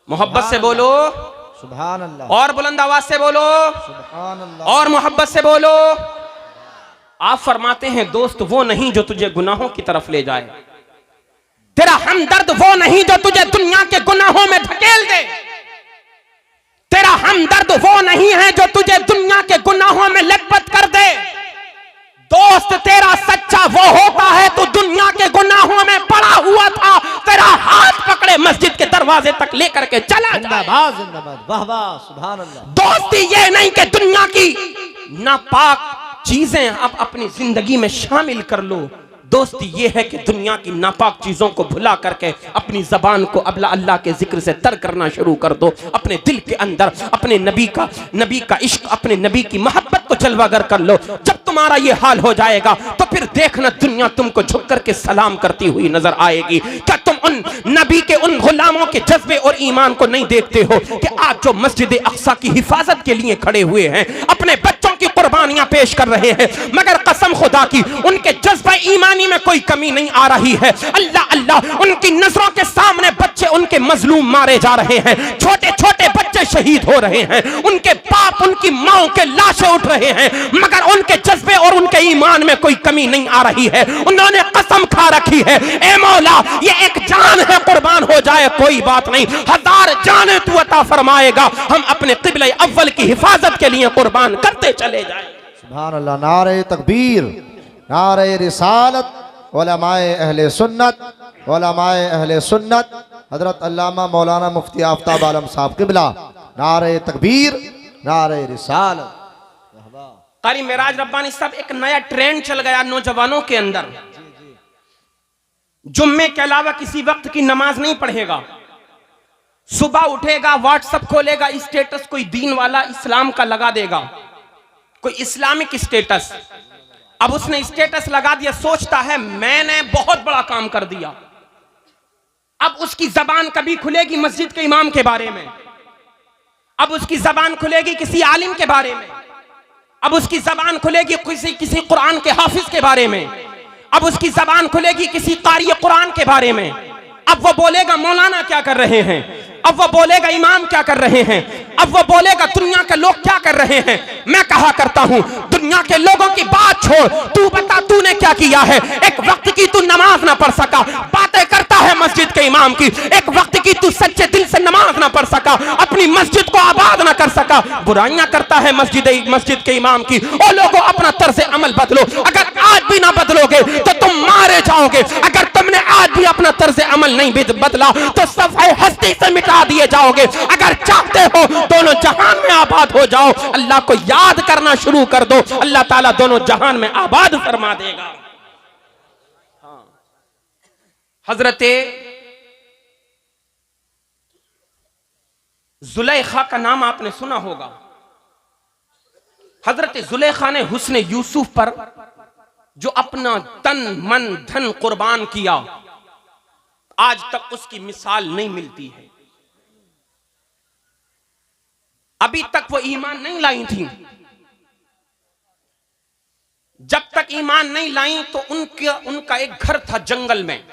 मोहब्बत से बोलो सुभान अल्लाह, और बुलंद आवाज से बोलो सुभान अल्लाह, और मोहब्बत से बोलो। आप फरमाते हैं, दोस्त वो नहीं जो तुझे गुनाहों की तरफ ले जाए, तेरा हमदर्द वो नहीं जो तुझे दुनिया के गुनाहों में धकेल दे, तेरा हमदर्द वो नहीं है जो तुझे दुनिया के गुनाहों में लतपत कर दे। दोस्त तेरा सच्चा वो होता है, तू दुनिया के गुनाहों में पड़ा हुआ था, तेरा हाथ पकड़े मस्जिद के दरवाजे तक लेकर के चला जाए। जिंदाबाद जिंदाबाद, वाह वाह, सुभान अल्लाह। दोस्ती ये नहीं कि दुनिया की नापाक चीजें आप अपनी जिंदगी में शामिल कर लो। दोस्ती ये है कि दुनिया की नापाक चीजों को भुला करके अपनी जबान को अल्लाह के जिक्र से तर करना शुरू कर दो। अपने दिल के अंदर अपने नबी का इश्क, अपने नबी की मोहब्बत को जलवागर कर लो। जब तुम्हारा ये हाल हो जाएगा तो फिर देखना दुनिया तुमको झुक करके सलाम करती हुई नजर आएगी। क्या तुम उन नबी के उन गुलामों के जज्बे और ईमान को नहीं देखते हो कि आज जो मस्जिद अक्सा की हिफाजत के लिए खड़े हुए हैं, अपने बच्चों की कुर्बानियां पेश कर रहे हैं, मगर कसम खुदा की उनके जज्बा ईमानी में कोई कमी नहीं आ रही है। अल्लाह अल्लाह, उनकी नजरों के सामने बच्चे उनके मजलूम मारे जा रहे हैं, छोटे छोटे बच्चे शहीद हो रहे हैं, उनके बाप उनकी माओ के लाशें उठ रहे हैं, मगर उनके जज्बे और उनके ईमान में कोई कमी नहीं आ रही है। उन्होंने कसम खा रखी है, ए मौला ये एक जान है, कुर्बान हो जाए कोई बात नहीं, 1000 जाने तू अता फरमाएगा, हम अपने क़िबले अव्वल की हिफाजत के लिए कुर्बान करते चले जाए। सुभान अल्लाह। नारे तकबीर, नारे रिसालत, उलमाए अहले सुन्नत, उलमाए अहले सुन्नत, हजरत अल्लामा मौलाना मुफ्ती आफ्ताब आलम साहब क़िबला। नारे तकबीर, नारे रिसालत। कारी मेराज रब्बानी साहब, एक नया ट्रेंड चल गया नौजवानों के अंदर। जुम्मे के अलावा किसी वक्त की नमाज नहीं पढ़ेगा, सुबह उठेगा व्हाट्सएप खोलेगा, स्टेटस कोई दीन वाला इस्लाम का लगा देगा, कोई इस्लामिक स्टेटस। अब उसने स्टेटस लगा दिया, सोचता है मैंने बहुत बड़ा काम कर दिया। अब उसकी जबान कभी खुलेगी मस्जिद के इमाम के बारे में, अब उसकी जबान खुलेगी किसी आलिम के बारे में, अब उसकी जबान खुलेगी किसी कुरान के हाफिज के बारे में, अब उसकी जबान खुलेगी किसी कारी कुरान के बारे में। अब वो बोलेगा मौलाना क्या कर रहे हैं, अब वो बोलेगा इमाम क्या कर रहे हैं, अब वो बोलेगा दुनिया के लोग क्या कर रहे हैं। मैं कहा करता हूं दुनिया के लोगों की बात छोड़, तू बता तूने क्या किया है। एक वक्त की तू नमाज ना पढ़ सका, बातें करता है मस्जिद के इमाम की। एक वक्त की तू सच्चे दिल से नमाज ना पढ़ सका, अपनी मस्जिद को आबाद ना कर सका, बुराइयां करता है मस्जिद के इमाम की। ओ लोगों, अपना तर्ज अमल बदलो। अगर आज भी ना बदलोगे तो तुम मारे जाओगे। अगर तुमने आज भी अपना तर्ज अमल नहीं बदला तो सफ़े हस्ती से मिटा दिए जाओगे। अगर चाहते हो दोनों जहान में आबाद हो जाओ, अल्लाह को याद करना शुरू कर दो, अल्लाह ताला दोनों जहान में आबाद फरमा देगा। हजरते जुलेखा का नाम आपने सुना होगा। हजरत जुलेखा ने हुस्न यूसुफ पर जो अपना तन मन धन कुर्बान किया, आज तक उसकी मिसाल नहीं मिलती है। अभी तक वो ईमान नहीं लाई थी। जब तक ईमान नहीं लाई तो उनका एक घर था जंगल में,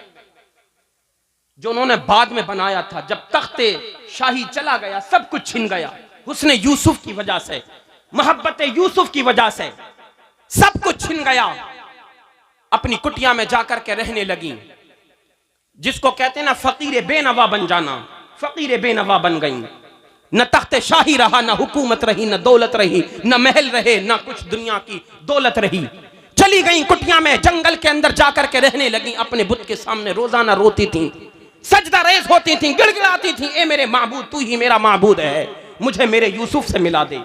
जो उन्होंने बाद में बनाया था। जब तख्ते शाही चला गया, सब कुछ छिन गया। हुस्न यूसुफ की वजह से, मोहब्बत यूसुफ की वजह से सब कुछ छिन गया। अपनी कुटिया में जाकर के रहने लगी, जिसको कहते ना फकीर बेनवा बन जाना। फकीर बेनवा बन गई। न तख्ते शाही रहा, न हुकूमत रही, न दौलत रही, न महल रहे, न कुछ दुनिया की दौलत रही। चली गई कुटिया में, जंगल के अंदर जाकर के रहने लगी। अपने बुत के सामने रोजाना रोती थी, सजदा रेज़ होती थी, गिड़गिड़ाती थी, ए मेरे माबूद, तू ही मेरा माबूद है, मुझे मेरे यूसुफ से मिला दे।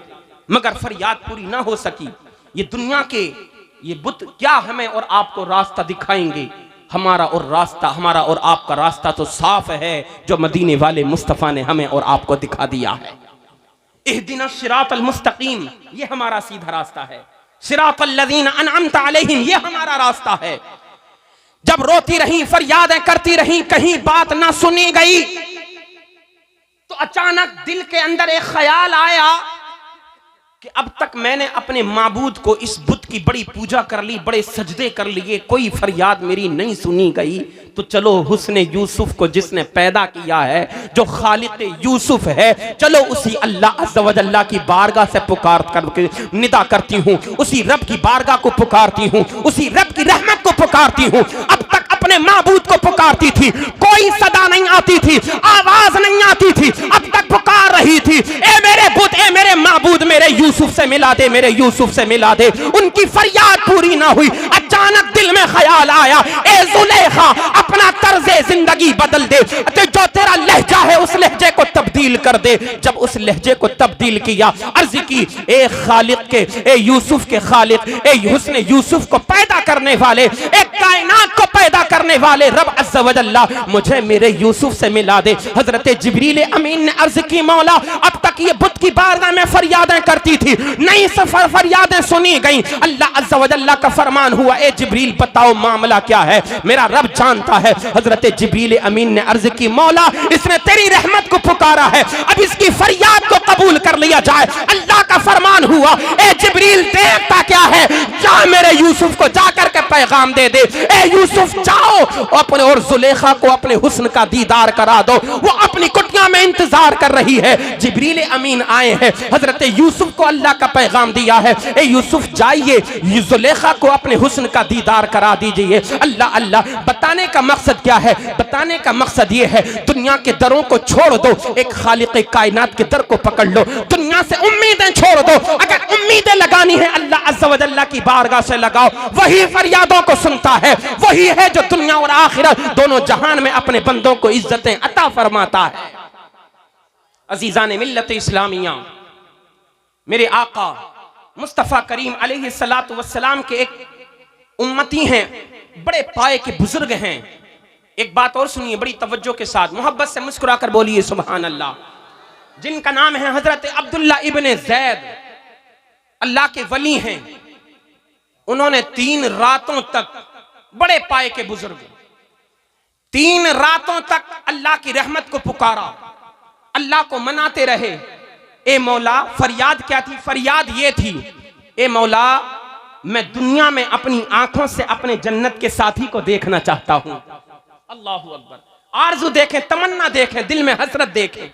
मगर फरियाद पूरी ना हो सकी। ये दुनिया के ये बुत क्या हमें और आपको रास्ता दिखाएंगे? हमारा और आपका रास्ता तो साफ है, जो मदीने वाले मुस्तफा ने हमें और आपको दिखा दिया है। इहदिना सिरातल मुस्तकीम, ये हमारा सीधा रास्ता है। सिरातल लज़ीना अनअमता अलैहिम, ये हमारा रास्ता है। जब रोती रही, फरियादें करती रही, कहीं बात ना सुनी गई, तो अचानक दिल के अंदर एक ख्याल आया कि अब तक मैंने अपने माबूद को, इस बुत की बड़ी पूजा कर ली, बड़े सजदे कर लिए, कोई फरियाद मेरी नहीं सुनी गई। तो चलो हुस्न यूसुफ को जिसने पैदा किया है, जो खालिक यूसुफ है, चलो उसी अल्लाह अज़्ज़ व जल्ला की बारगाह से पुकार करके निदा करती हूँ, उसी रब की बारगाह को पुकारती हूँ, उसी रब की रहमत को पुकारती हूँ। अब तक अपने माबूद को पुकारती थी, कोई सदा नहीं आती थी, आवाज नहीं आती थी, अब तक पुकार रही थी, ए मेरे बुत, ए मेरे माबूद, मेरे यूसुफ से मिला दे, मेरे यूसुफ से मिला दे। उनकी फरियाद पूरी ना हुई। अचानक दिल में ख्याल आया, ए जुलेखा, अपना तर्ज़े जिंदगी बदल दे, जो तेरा लहजा है उस लहजे को तब्दील कर दे। जब उस लहजे को तब्दील किया, अर्ज की, ए खालिक के, ए यूसुफ के खालिक, ए हुस्न यूसुफ को पैदा करने वाले, एक कायनात को पैदा करने वाले रब अज़्ज़ व जल्ला, मुझे मेरे यूसुफ से मिला दे। हजरत जिब्रील अमीन ने अर्ज की, मौला, अब तक ये बुत की बारगाह में फरियादें करती थी, नई सफर फरियादें सुनी गई। अल्लाह अज़्ज़ व जल्ला का फरमान हुआ, ए जिब्रील बताओ मामला क्या है, मेरा रब जानता है। हजरत जिब्रील अमीन ने अर्ज की, मौला, इसने तेरी रहमत को पुकारा है, अब इसकी फरियाद को कबूल कर लिया जाए। अल्लाह का फरमान हुआ, ए जिब्रील देखता क्या है, जा मेरे यूसुफ को जाकर के पैगाम दे दे। ए यूसुफ जाओ अपने और जुलेखा को अपने हुस्न का दीदार करा दो, वो अपनी कुटिया में इंतजार कर रही है। जिब्रील अमीन आए हैं, हजरत यूसुफ को अल्लाह का पैगाम दिया है, ए यूसुफ जाइए, जुलेखा को अपने हुस्न का दीदार करा दीजिए। अल्लाह अल्लाह, बताने का मकसद क्या है? बताने का मकसद ये है, दुनिया के दरों को छोड़ दो, एक खालिक कायनात के दर को पकड़ लो। दुनिया से उम्मीदें छोड़ दो, अगर उम्मीदें लगानी है अल्लाह अज़्ज़ व जल्ला की बारगाह से लगाओ, वही फरियादों को सुनता है, वही है जो दुनिया और आखिरत दोनों जहान में अपने बंदों को इज्जतें अता फरमाता है। अजीजान मिल्लत इस्लामिया, मेरे आका मुस्तफ़ा करीम अलैहिस्सलातु वस्सलाम के एक उम्मती हैं, बड़े पाए के बुजुर्ग हैं। एक बात और सुनिए बड़ी तवज्जो के साथ, मोहब्बत से मुस्कुरा कर बोलिए सुभान अल्लाह। जिनका नाम है हजरत अब्दुल्ला इब्ने ज़ैद, अल्लाह के वली हैं। उन्होंने 3 रातों तक, बड़े पाए के बुजुर्ग, 3 रातों तक अल्लाह की रहमत को पुकारा, अल्लाह को मनाते रहे। ए मौला, फरियाद क्या थी? फरियाद ये थी ए मौला मैं दुनिया में अपनी आंखों से अपने जन्नत के साथी को देखना चाहता हूं। अल्लाहु अकबर। आरज़ू देखें, तमन्ना देखें, दिल में हसरत देखें।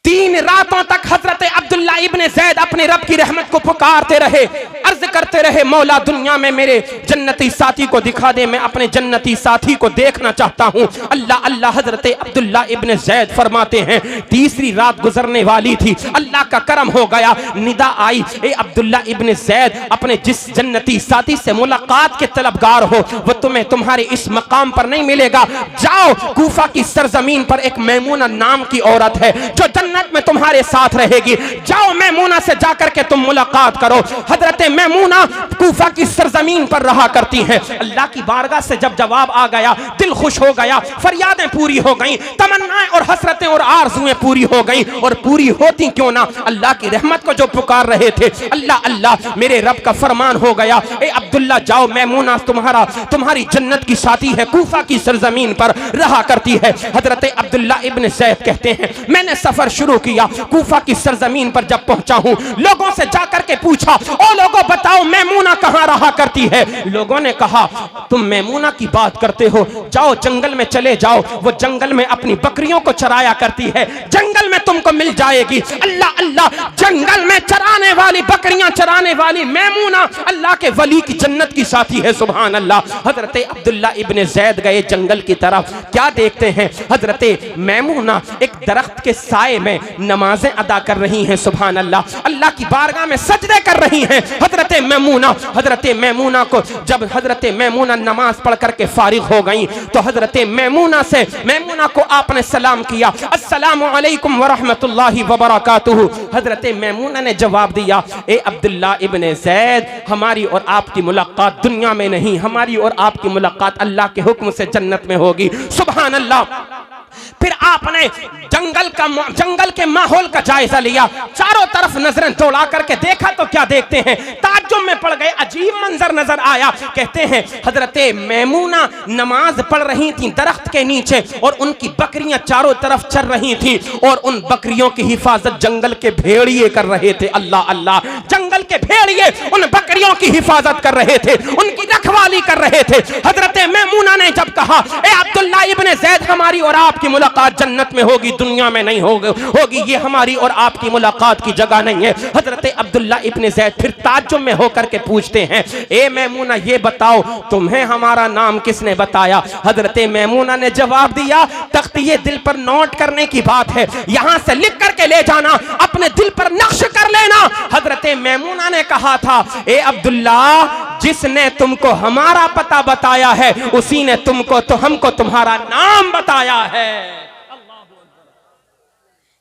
3 रातों तक हजरत अब्दुल्ला इब्ने ज़ैद अपने रब की रहमत को पुकारते रहे, अर्ज करते रहे, मौला दुनिया में मेरे जन्नती साथी को दिखा दे, मैं अपने जन्नती साथी को देखना चाहता हूं। अल्लाह अल्लाह। हजरत अब्दुल्ला इब्ने ज़ैद फरमाते हैं, तीसरी रात गुजरने वाली थी, अल्लाह का करम हो गया, निदा आई, ए अब्दुल्ला इब्ने ज़ैद, अपने जिस जन्नती साथी से मुलाकात के तलबगार हो वो तुम्हें तुम्हारे इस मकाम पर नहीं मिलेगा। जाओ, कूफा की सरजमीन पर एक मैमूना नाम की औरत है जो जन्नत में तुम्हारे साथ रहेगी, जाओ मैमूना से जाकर के तुम मुलाकात करो। हजरत मैमूना कूफा की सरजमीन पर रहा करती हैं। अल्लाह की बारगाह से जब जवाब आ गया, दिल खुश हो गया, फरियादें पूरी हो गईं, तमन्नाएं और हसरतें और आरज़ुएं पूरी हो गईं, और पूरी होती क्यों ना, अल्लाह की रहमत को जो पुकार रहे थे, अल्लाह अल्लाह, मेरे रब का फरमान हो गया, ए अब्दुल्ला जाओ, मैमूना तुम्हारी जन्नत की साथी है, कूफा की सरजमीन पर रहा करती है। हजरत अब्दुल्ला इब्ने ज़ैद कहते हैं, मैंने सफर शुरू किया, कूफा की सरजमीन पर जब पहुंचा हूं, लोगों से जाकर के पूछा, ओ लोगों बताओ मैमूना कहां रहा करती है। लोगों ने कहा, तुम मैमूना की बात करते हो, जाओ जंगल में चले जाओ, वो जंगल में अपनी बकरियों को चराया करती है, जंगल में तुमको मिल जाएगी। अल्लाह अल्लाह, जंगल में चराने वाली, बकरियां चराने वाली मैमूना अल्लाह के वली की जन्नत की साथी है। सुभान अल्लाह। हजरत अब्दुल्ला इब्ने ज़ैद गए जंगल की तरफ, क्या देखते हैं, हजरत मैमूना एक दरख्त के साए में नमाजें अदा कर रही हैं। सुभान अल्लाह। अल्लाह की बारगाह में सजदे कर रही हैं हजरत मैमूना को जब हजरत मैमूना नमाज पढ़ करके फारिग हो गई तो हजरत मैमूना को आपने सलाम किया, अस्सलामु अलैकुम व रहमतुल्लाहि व बरकातुहू। हजरत मैमूना ने जवाब दिया, ए अब्दुल्ला इब्ने ज़ैद, हमारी और आपकी मुलाकात दुनिया में नहीं, हमारी और आपकी मुलाकात अल्लाह के हुक्म से जन्नत में होगी। सुभान अल्लाह। फिर आपने जंगल के माहौल का जायजा लिया, चारों तरफ नजरें दौड़ा करके देखा तो क्या देखते हैं, ताज्जुब में पड़ गए, अजीब मंजर नजर आया। कहते हैं हजरत मैमूना नमाज पढ़ रही थी दरख्त के नीचे, और उनकी बकरियां चारों तरफ चर रही थी, और उन बकरियों की हिफाजत जंगल के भेड़िए कर रहे थे। अल्लाह अल्लाह। जंगल के भेड़िए उन बकरियों की हिफाजत कर रहे थे, उनकी रखवाली कर रहे थे। हजरत मैमूना ने जब कहा, ए अब्दुल्ला इब्ने ज़ैद, हमारी और आपकी मुलाकात जन्नत में होगी, दुनिया में नहीं होगी, ये हमारी और आपकी मुलाकात की जगह नहीं है। हजरत अब्दुल्ला इब्ने ज़ैद फिर ताज्जुब में होकर के पूछते हैं, ए मैमूना ये बताओ, तुम्हें हमारा नाम किसने बताया। हजरत मैमूना ने जवाब दिया, तख्तिये दिल पर नोट करने की बात है, यहां से लिख करके ले जाना, अपने दिल पर नक्श कर लेना। हजरत मैमूना ने कहा था, ए अब्दुल्ला, जिसने तुमको हमारा पता बताया है उसी ने हमको तुम्हारा नाम बताया है।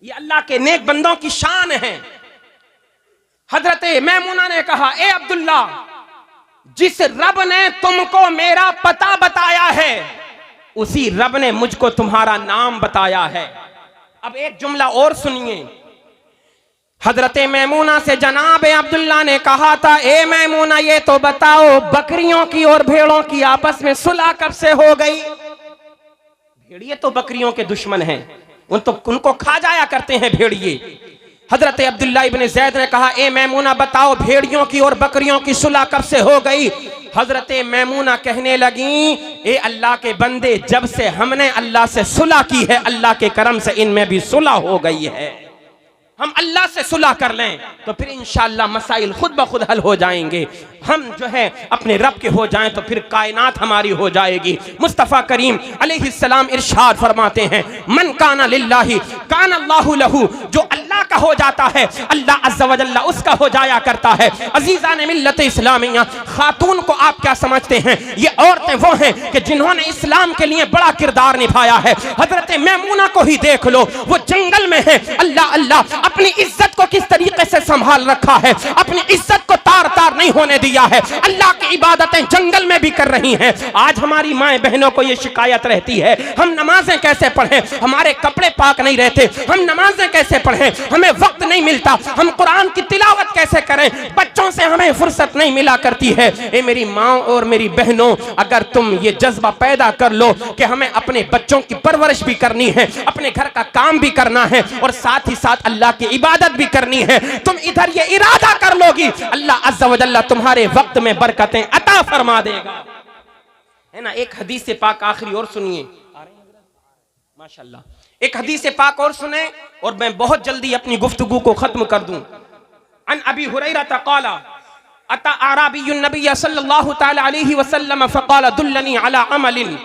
ये अल्लाह के नेक बंदों की शान है। हजरत मैमूना ने कहा, ए अब्दुल्ला, जिस रब ने तुमको मेरा पता बताया है उसी रब ने मुझको तुम्हारा नाम बताया है। अब एक जुमला और सुनिए। हजरत मैमूना से जनाब अब्दुल्ला ने कहा था, ए मैमूना ये तो बताओ, बकरियों की और भेड़ों की आपस में सुलह कब से हो गई। भेड़िए तो बकरियों के दुश्मन हैं, उनको खा जाया करते हैं भेड़िए। हजरत अब्दुल्ला इब्ने ज़ैद ने कहा, ए मैमूना बताओ, भेड़ियों की और बकरियों की सुलह कब से हो गई। हजरत मैमूना कहने लगी, ए अल्लाह के बंदे, जब से हमने अल्लाह से सुलह की है, अल्लाह के करम से इनमें भी सुलह हो गई है। हम अल्लाह से सुलह कर लें तो फिर इंशाअल्लाह मसाइल खुद ब खुद हल हो जाएंगे। हम जो है अपने रब के हो जाएं तो फिर कायनात हमारी हो जाएगी। मुस्तफ़ा करीम अलैहिस्सलाम इरशाद फरमाते हैं, मन काना लिल्लाहि काना अल्लाहु लहू, जो अल्लाह का हो जाता है अल्लाह अज़्ज़ा व जल्ला उसका हो जाया करता है। अजीज़ान मिल्लत इस्लामिया, खातून को आप क्या समझते हैं, ये औरतें वो हैं कि जिन्होंने इस्लाम के लिए बड़ा किरदार निभाया है। हजरत मैमूना को ही देख लो, वो जंगल में है, अल्लाह अल्लाह अपनी इज्जत को किस तरीके से संभाल रखा है, अपनी इज्जत को तार तार नहीं होने दिया है, अल्लाह की इबादतें जंगल में भी कर रही हैं। आज हमारी माएं बहनों को ये शिकायत रहती है, हम नमाजें कैसे पढ़ें, हमारे कपड़े पाक नहीं रहते, हम नमाजें कैसे पढ़ें, हमें वक्त नहीं मिलता, हम कुरान की तिलावत कैसे करें, बच्चों से हमें फुर्सत नहीं मिला करती है। ए मेरी माँ और मेरी बहनों, अगर तुम ये जज्बा पैदा कर लो कि हमें अपने बच्चों की परवरिश भी करनी है, अपने घर का काम भी करना है और साथ ही साथ अल्लाह की इबादत भी करनी है, तुम इधर ये इरादा कर लोगी, अल्लाह अज़्ज़ा व जल्ला तुम्हारे वक्त में बरकतें अता फरमा देगा, है ना। एक हदीस से पाक आखिरी और सुनिए, माशाअल्लाह, एक हदीस से पाक और सुने और मैं बहुत जल्दी अपनी गुफ्तगू को खत्म कर दूं। अन अबी हुरैरा क़ाला अता आराबियुन नबी सल्लल्लाहु तआला अलैहि वसल्लम फ़क़ाल दुल्लनी अला अमलिन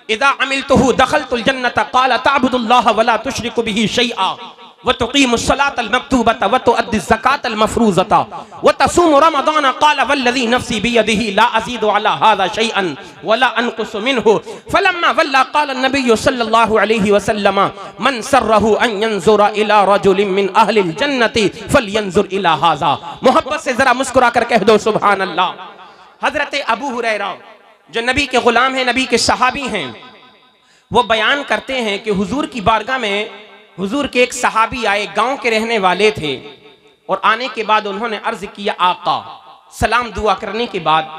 इज़ा अमिलतुहु दख़लतुल जन्नत क़ाल तअबुदुल्लाह वला तुशरिकु बिही शैआ व तुक़ीमुस सलातल मक्तूबता व तुअद्दिज़ ज़कातल मफ़रूज़ता व तसूमु रमज़ान क़ाल वल्लज़ी नफ़्सी बियदिही ला अज़ीदु अला हाज़ा शैअन वला अनक़ुसु मिन्हु फ़लम्मा वल्ला क़ाल नबी सल्लल्लाहु अलैहि वसल्लम मन सर्रहु अन यंज़ुर इला रजुलिन मिन अहलिल जन्नति फ़लयंज़ुर इला हाज़ा। मोहब्बत से जरा मुस्कुरा कर कह दो सुभान अल्लाह। हज़रत अबू हुरैरा जो नबी के गुलाम हैं, नबी के सहाबी हैं, वो बयान करते हैं कि हुजूर की बारगाह में हुजूर के एक सहाबी आए, गांव के रहने वाले थे, और आने के बाद उन्होंने अर्ज किया आका, सलाम दुआ करने के बाद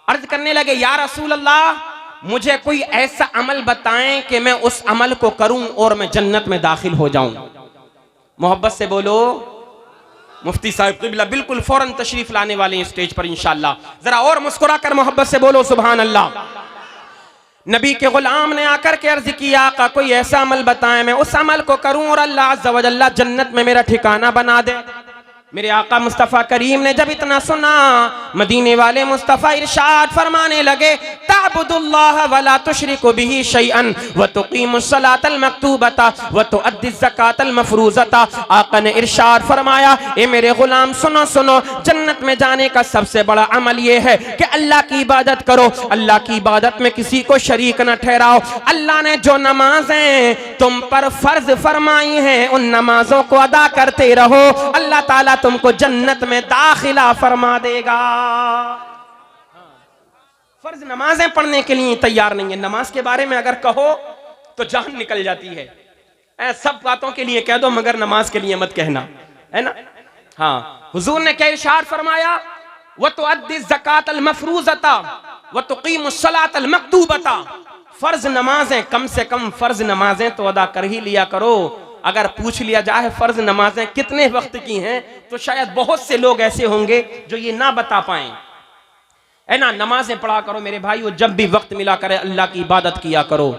अर्ज करने लगे या रसूल अल्लाह मुझे कोई ऐसा अमल बताएं कि मैं उस अमल को करूं और मैं जन्नत में दाखिल हो जाऊं। मोहब्बत से बोलो मुफ्ती साहब क़िबला बिल्कुल फौरन तशरीफ लाने वाले हैं स्टेज पर इंशाअल्लाह। जरा और मुस्कुरा कर मोहब्बत से बोलो सुभान अल्लाह। नबी के गुलाम ने आकर के अर्ज किया आका कोई ऐसा अमल बताएं मैं उस अमल को करूं और अल्लाह अज़्ज़ा व जल्ला जन्नत में मेरा ठिकाना बना दे। मेरे आका मुस्तफ़ा करीम ने जब इतना सुना, मदीने वाले मुस्तफ़ा इरशाद फरमाने लगे तअबुदुल्लाह वला तुशरिकु बिही शैअन व तुक़ीमुस सलातल मक्तूबता व तुअद्दिज़ ज़कातल मफ़रूज़ता। आका ने इरशाद फरमाया ए मेरे गुलाम सुनो सुनो, जन्नत में जाने का सबसे बड़ा अमल ये है कि अल्लाह की इबादत करो, अल्लाह की इबादत में किसी को शरीक न ठहराओ। अल्लाह ने जो नमाजें तुम पर फर्ज फरमाई हैं उन नमाजों को अदा करते रहो, अल्लाह ताला तुमको जन्नत में दाखिला फरमा देगा। फर्ज नमाजें पढ़ने के लिए तैयार नहीं है, नमाज के बारे में अगर कहो तो जान निकल जाती है। सब बातों के लिए कह दो मगर नमाज के लिए मत कहना, है ना। हाँ, हुजूर ने क्या इरशाद फरमाया व तुअद्दिज़ ज़कातल मफ़रूज़ता व तुक़ीमुस सलातल मक्तूबता। फर्ज नमाजें कम से कम फर्ज नमाजें तो अदा कर ही लिया करो। अगर पूछ लिया जाए फर्ज नमाजें कितने वक्त की हैं तो शायद बहुत से लोग ऐसे होंगे जो ये ना बता पाएं, है ना। नमाजें पढ़ा करो मेरे भाई, जब भी वक्त मिला करे अल्लाह की इबादत किया करो,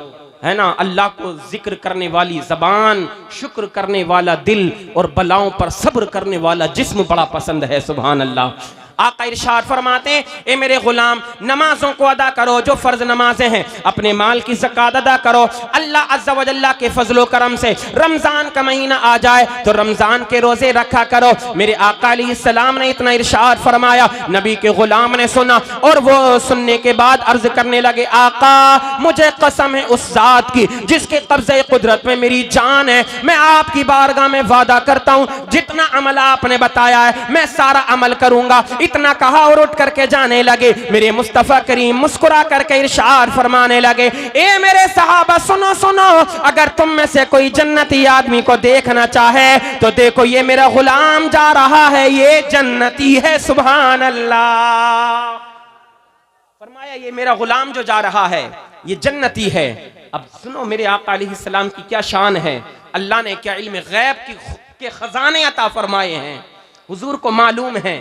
है ना। अल्लाह को जिक्र करने वाली जबान, शुक्र करने वाला दिल और बलाओं पर सब्र करने वाला जिस्म बड़ा पसंद है, सुभान अल्लाह। आका इरशाद फरमाते हैं ए मेरे गुलाम नमाजों को अदा करो, जो फर्ज नमाजें हैं, अपने माल की ज़कात अदा करो। अल्लाह अज़्ज़ा व जल्ला के फजलो करम से रमज़ान का महीना आ जाए तो रमज़ान के रोज़े रखा करो। मेरे आका अलैहिस्सलाम ने इतना इरशाद फरमाया, नबी के गुलाम ने सुना और वो सुनने के बाद अर्ज करने लगे आका मुझे कसम है उस ज़ात की जिसके कब्ज़े कुदरत में मेरी जान है, मैं आपकी बारगाह में वादा करता हूँ जितना अमल आपने बताया है मैं सारा अमल करूँगा। इतना कहा और उठ करके जाने लगे। मेरे मुस्तफ़ा करीम मुस्कुरा करके इरशाद फरमाने लगे ए मेरे सहाबा सुनो सुनो, अगर तुम में से कोई जन्नती आदमी को देखना चाहे तो देखो ये मेरा गुलाम जा रहा है, ये जन्नती है, सुभान अल्लाह। फरमाया ये मेरा गुलाम जो जा रहा है ये जन्नती है। अब सुनो मेरे आका अलैहिस्सलाम की क्या शान है, अल्लाह ने क्या इल्म गैब के खजाने अता फरमाए हैं। हुजूर को मालूम है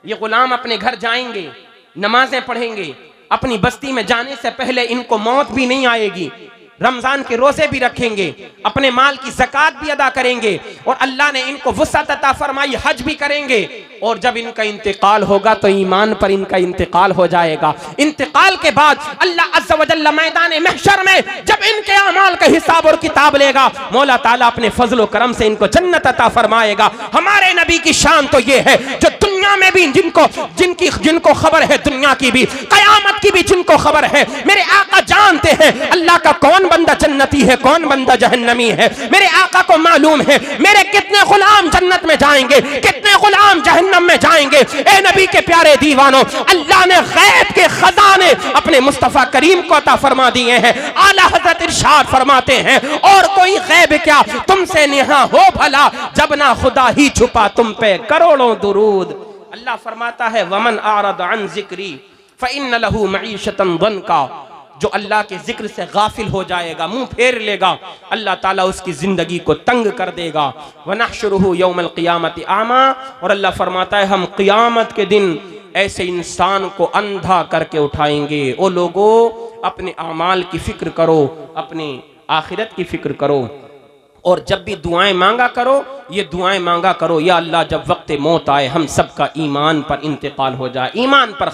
ये गुलाम अपने घर जाएंगे, नमाजें पढ़ेंगे, अपनी बस्ती में जाने से पहले इनको मौत भी नहीं आएगी, रमजान के रोजे भी रखेंगे, अपने माल की ज़कात भी अदा करेंगे और अल्लाह ने इनको वुसअत अता फरमाई, हज भी करेंगे। और जब इनका इंतकाल होगा तो ईमान पर इनका इंतकाल हो जाएगा। इंतकाल के बाद अल्लाह अज़्ज़ा व जल्ला मैदान महशर में जब इनके अमाल का हिसाब और किताब लेगा, मौला ताला अपने फजल करम से इनको जन्नत अता फरमाएगा। हमारे नबी की शान तो ये है जो दुनिया में भी जिनको खबर है, दुनिया की भी कयामत की भी जिनको खबर है, मेरे आका जानते हैं अल्लाह का कौन बंदा जन्नती है, कौन बंदा जहन्नमी है। मेरे आका को मालूम है मेरे कितने गुलाम जन्नत में जाएंगे, कितने गुलाम जहन्नम में जाएंगे। ए नबी के प्यारे दीवानों, अल्लाह ने गैब के खजाने अपने मुस्तफा करीम को अता फरमा दिए हैं। आला हजरत इरशाद फरमाते हैं और कोई गैब क्या तुमसे नेहा हो भला, जब ना खुदा ही छुपा तुम पे करोड़ों दुरूद। अल्लाह फरमाता है वमन आरद अन जिक्री फ़इन्न लहू मईशतन दंका, जो अल्लाह के जिक्र से गाफिल हो जाएगा, मुंह फेर लेगा, अल्लाह ताला उसकी जिंदगी को तंग कर देगा। वनहशुरुहु यौमल क़ियामति आमा, और अल्लाह फरमाता है हम क़ियामत के दिन ऐसे इंसान को अंधा करके उठाएंगे। ओ लोगो, अपने अमाल की फिक्र करो, अपने आखिरत की फिक्र करो, और जब भी दुआएं मांगा करो, ये दुआएं मांगा करो, या अल्लाह जब वक्त मौत आए हम सब का ईमान पर इंतकाल हो जाए, ईमान पर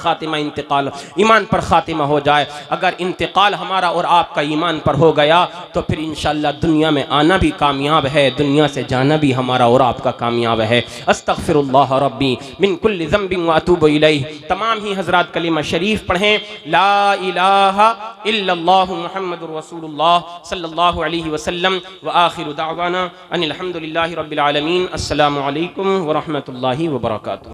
खातिमा हो जाए। अगर इंतकाल हमारा और आपका ईमान पर हो गया तो फिर इंशाअल्लाह दुनिया में आना भी कामयाब है, दुनिया से जाना भी हमारा और आपका कामयाब है। अस्तगफिरुल्लाह रब्बी मिन कुल्लि ज़ंबिन व अतूबु इलैह। तमाम ही हजरात कलिमा शरीफ पढ़ें, ला इलाहा इल्लल्लाहु मुहम्मदुर रसूलुल्लाह सल्लल्लाहु अलैहि वसल्लम व आखिरु दावाना अनिल हम्दुलिल्लाहि रब्बिल आलमीन। अस्सलामु अलैकुम व रहमतुल्लाहि व बरकातुहू।